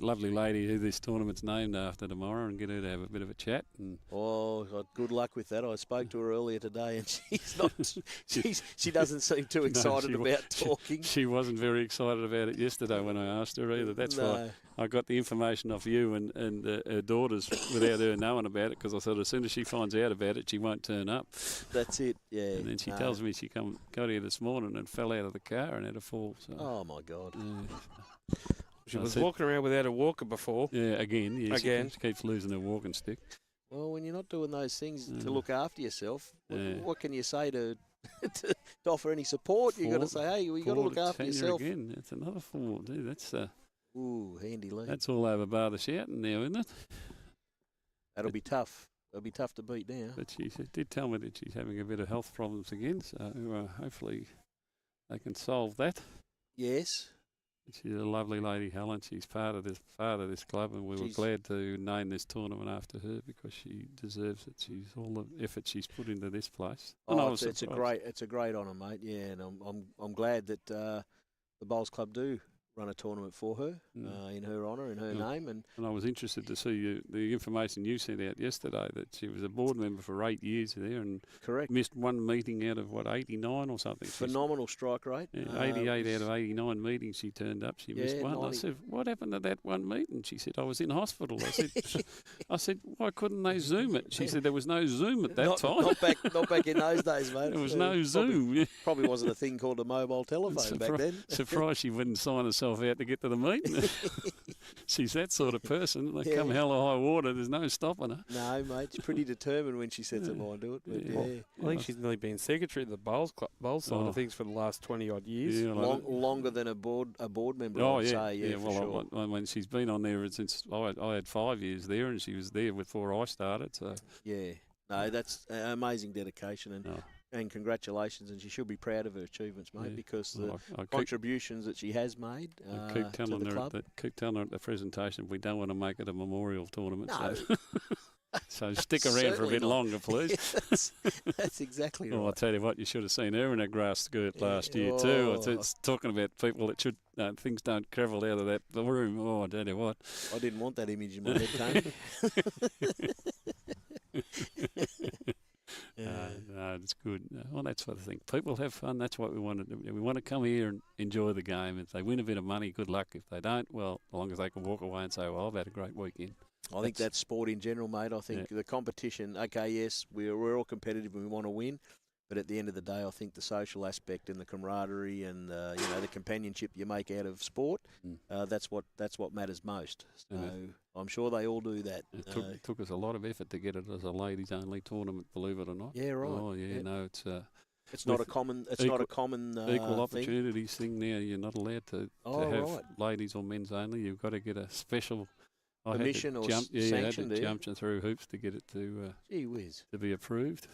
S2: lovely lady who this tournament's named after tomorrow, and get her to have a bit of a chat. And
S4: good luck with that. I spoke to her earlier today, and she's not. she doesn't seem too excited about talking.
S2: She wasn't very excited about it yesterday when I asked her either. That's why I got the information off you and her daughters without her knowing about it, because I thought as soon as she finds out about it, she won't turn up.
S4: That's it. Yeah.
S2: And then she tells me she got here this morning and fell out of the car and had a fall. So.
S4: Oh my God.
S3: She was walking around without a walker before.
S2: Yeah, again. She keeps losing her walking stick.
S4: Well, when you're not doing those things to look after yourself, what can you say to offer any support? You've got to say, hey, you got to look after yourself.
S2: Again, that's another fall. Dude, that's
S4: handy lead.
S2: That's all over bar the shouting now, isn't it?
S4: That'll be tough. They'll be tough to beat now.
S2: But she did tell me that she's having a bit of health problems again, so hopefully they can solve that.
S4: Yes.
S2: She's a lovely lady, Helen. She's part of this club, and we were glad to name this tournament after her because she deserves it. She's all the effort she's put into this place.
S4: Oh, it's a great honour, mate. Yeah, and I'm glad that the Bowls Club do run a tournament for her in her honour, in her name. And
S2: I was interested to see the information you sent out yesterday that she was a board member for 8 years there and missed one meeting out of, 89 or something.
S4: Phenomenal strike rate.
S2: Yeah, 88 out of 89 meetings she turned up. She missed one. 90. I said, what happened to that one meeting? She said, I was in hospital. I said, why couldn't they Zoom it? She said, there was no Zoom at that time.
S4: Not back in those days, mate.
S2: There was no Zoom.
S4: Probably wasn't a thing called a mobile telephone back then.
S2: Surprised she wouldn't sign herself out to get to the meeting. She's that sort of person. Come hell or high water, there's no stopping her.
S4: No, mate, she's pretty determined when she sets her mind to it. But
S3: I think she's nearly been secretary of the Bowls side of things for the last 20-odd years.
S2: Yeah,
S4: longer than a board member,
S2: I
S4: would say.
S2: Well, I mean, she's been on there since I had 5 years there, and she was there before I started. So
S4: yeah, no, that's amazing dedication, and congratulations, and she should be proud of her achievements, mate, because the contributions that she has made
S2: keep telling
S4: to the club.
S2: Keep telling her at the presentation we don't want to make it a memorial tournament.
S4: No.
S2: So stick around for a bit longer, please.
S4: That's exactly right.
S2: Well, I'll tell you what, you should have seen her in a grass skirt last year too. It's talking about people that should things don't travel out of the room. Oh, I tell you what.
S4: I didn't want that image in my head, Tony.
S2: No, it's good. Well, that's what I think. People have fun. That's what we want to do. We want to come here and enjoy the game. If they win a bit of money, good luck. If they don't, well, as long as they can walk away and say, well, I've had a great weekend.
S4: I think that's sport in general, mate. I think the competition, okay, yes, we're all competitive and we want to win. But at the end of the day, I think the social aspect and the camaraderie and the companionship you make out of sport, that's what matters most. So I'm sure they all do that.
S2: It took us a lot of effort to get it as a ladies only tournament, believe it or not.
S4: Yeah, right.
S2: Oh yeah, no,
S4: it's not a common. It's not a common
S2: equal opportunities thing now. You're not allowed to have ladies or men's only. You've got to get a special
S4: permission or sanction.
S2: Jump through hoops to get it to be approved.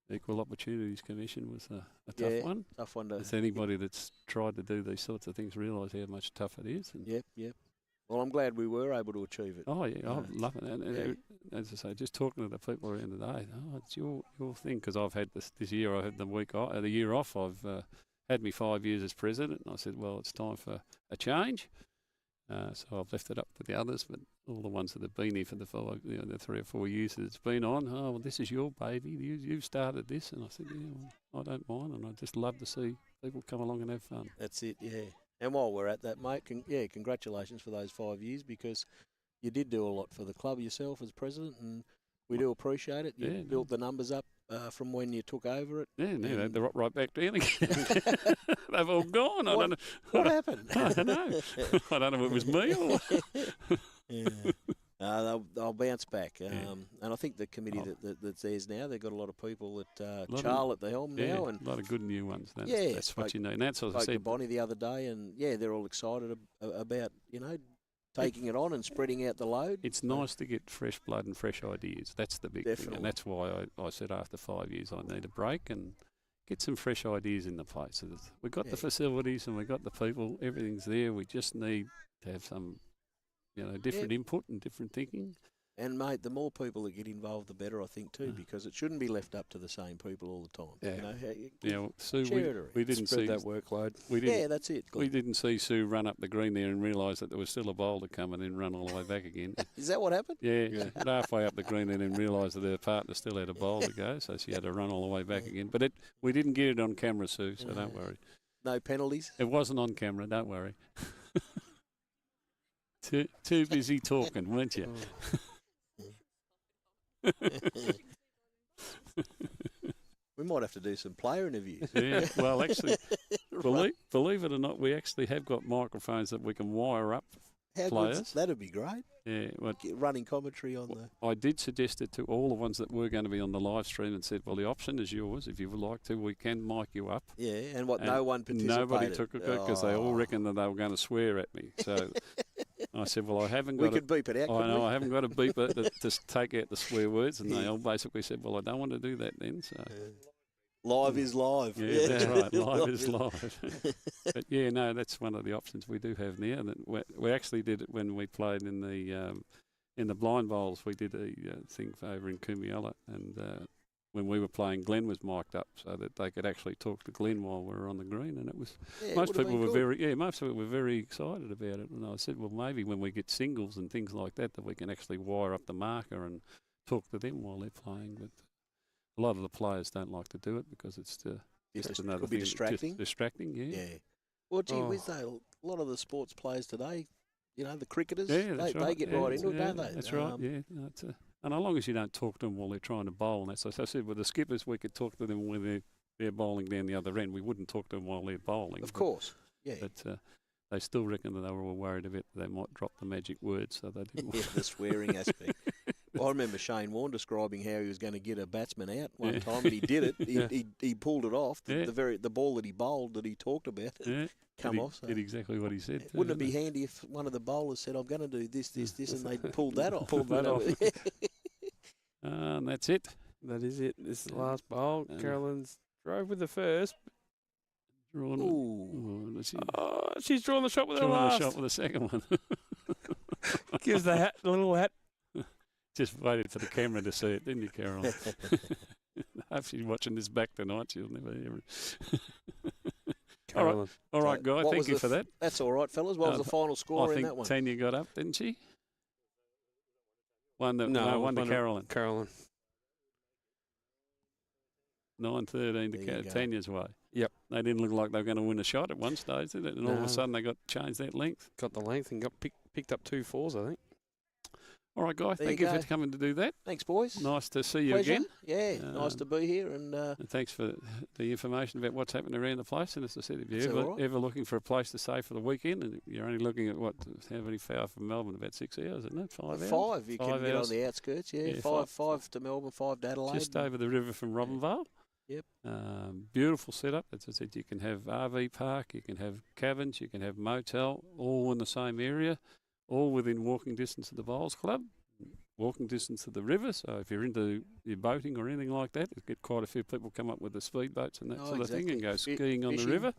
S2: Equal Opportunities Commission was a tough one.
S4: Tough one to.
S2: If anybody that's tried to do these sorts of things realise how much tougher it is.
S4: Yep. Well, I'm glad we were able to achieve it.
S2: Oh yeah, I love it. And as I say, just talking to the people around the day, it's your thing because I've had this year. I had the year off. I've had me 5 years as president, and I said, well, it's time for a change. So I've left it up to the others, but all the ones that have been here for the 3 or 4 years that it's been on, well, this is your baby. You've started this. And I said, I don't mind. And I just love to see people come along and have fun.
S4: That's it, yeah. And while we're at that, mate, congratulations for those 5 years because you did do a lot for the club yourself as president, and we do appreciate it. You built the numbers up from when you took over it.
S2: Yeah, they're right back down again. They've all gone. I don't know.
S4: What happened?
S2: I don't know. I don't know if it was me or...
S4: they'll bounce back. And I think the committee that's theirs now, they've got a lot of people that Charles at the helm now. And
S2: a lot of good new ones. That's what you need. And that's what I said.
S4: To Bonnie the other day, and they're all excited about, taking it on and spreading out the load.
S2: It's nice to get fresh blood and fresh ideas. That's the big thing. And that's why I said after 5 years I need a break and get some fresh ideas in the place. So we've got the facilities and we've got the people. Everything's there. We just need to have some, different input and different thinking.
S4: And, mate, the more people that get involved, the better, I think, too, because it shouldn't be left up to the same people all the time.
S2: Sue, we didn't see
S3: that workworkload.
S4: That's it.
S2: We didn't see Sue run up the green there and realise that there was still a bowler coming and run all the way back again.
S4: Is that what happened?
S2: Yeah. Halfway up the green and then realised that her partner still had a bowl to go, so she had to run all the way back again. But we didn't get it on camera, Sue, so don't worry.
S4: No penalties?
S2: It wasn't on camera, don't worry. Too busy talking, weren't you?
S4: We might have to do some player interviews.
S2: Yeah, well, actually, believe it or not, we actually have got microphones that we can wire up players.
S4: That'd be great.
S2: Yeah,
S4: running commentary on the.
S2: I did suggest it to all the ones that were going to be on the live stream and said, well, the option is yours. If you would like to, we can mic you up.
S4: Yeah, and no one participated.
S2: Nobody took it because they all reckoned that they were going to swear at me. So I said, well, I haven't
S4: We
S2: got
S4: could beep it out.
S2: I know,
S4: couldn't we?
S2: I haven't got a beeper to take out the swear words. And they all basically said, well, I don't want to do that then. So.
S4: Live is live.
S2: Yeah, that's right. Live is live. But yeah, no, that's one of the options we do have now. That we actually did it when we played in the blind bowls. We did a thing over in Kumiella, and when we were playing, Glenn was mic'd up so that they could actually talk to Glenn while we were on the green, and it was most people were most of it were very excited about it. And I said, well, maybe when we get singles and things like that, that we can actually wire up the marker and talk to them while they're playing. But a lot of the players don't like to do it because it's just another
S4: could be
S2: thing.
S4: distracting.
S2: Just distracting, yeah.
S4: Yeah. Well, gee whiz, though, a lot of the sports players today, the cricketers, they get right into it, don't they?
S2: That's right, yeah. No, and as long as you don't talk to them while they're trying to bowl, and that's so I said with the skippers, we could talk to them when they're bowling down the other end. We wouldn't talk to them while they're bowling.
S4: Of course, yeah.
S2: But they still reckon that they were all worried about they might drop the magic words, so they didn't.
S4: Yeah, the swearing aspect. Well, I remember Shane Warne describing how he was going to get a batsman out one time, and he did it. He pulled it off. The ball that he bowled that he talked about come off. So.
S2: Did exactly what he said.
S4: Wouldn't it be handy if one of the bowlers said, "I'm going to do this, and they pulled that off?
S2: And that's it.
S3: That is it. This is the last bowl. Carolyn's drove with the first. She's drawn the shot with the last.
S2: The shot with the second one.
S3: Gives the little hat.
S2: Just waited for the camera to see it, didn't you, Caroline? I hope she's watching this back tonight. She'll never hear it. All right, Guy. Thank you for that.
S4: That's all right, fellas. What was the final score in that one?
S2: I think Tanya got up, didn't she? One to Caroline.
S3: Caroline.
S2: 9-13 to Tanya's way.
S3: Yep.
S2: They didn't look like they were going to win a shot at one stage, did it? And all of a sudden they got changed that length.
S3: Got the length and got picked up 2 fours, I think.
S2: All right, Guy. Thank you for coming to do that.
S4: Thanks, boys.
S2: Nice to see you
S4: Pleasure.
S2: again.
S4: Yeah, nice to be here. And
S2: thanks for the information about what's happening around the place. And as I said, if you're ever looking for a place to stay for the weekend, and you're only looking at how many far from Melbourne? About 6 hours, isn't it? 5 hours?
S4: 5. You can get on the outskirts, five to Melbourne, 5 to Adelaide.
S2: Just over the river from Robinvale.
S4: Yep.
S2: Beautiful setup. As I said, you can have RV park, you can have cabins, you can have motel, all in the same area, all within walking distance of the Bowls Club. Walking distance to the river, so if you're into your boating or anything like that, you get quite a few people come up with the speedboats and that sort of thing and go skiing on the river.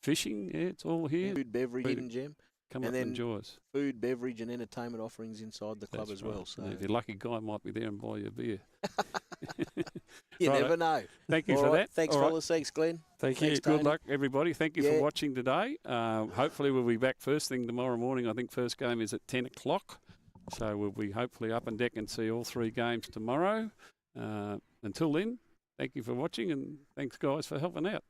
S2: Fishing, it's all here.
S4: Food, beverage, hidden gem.
S2: Come up and enjoy us.
S4: Food, beverage and entertainment offerings inside the club as well. So
S2: if you're lucky, Guy might be there and buy you a beer.
S4: You never know.
S2: Thank you for that.
S4: Thanks, fellas. Thanks, Glenn.
S2: Thank you. Good luck, everybody. Thank you for watching today. Hopefully we'll be back first thing tomorrow morning. I think first game is at 10 o'clock. So we'll be hopefully up on deck and see all 3 games tomorrow. Until then, thank you for watching and thanks, guys, for helping out.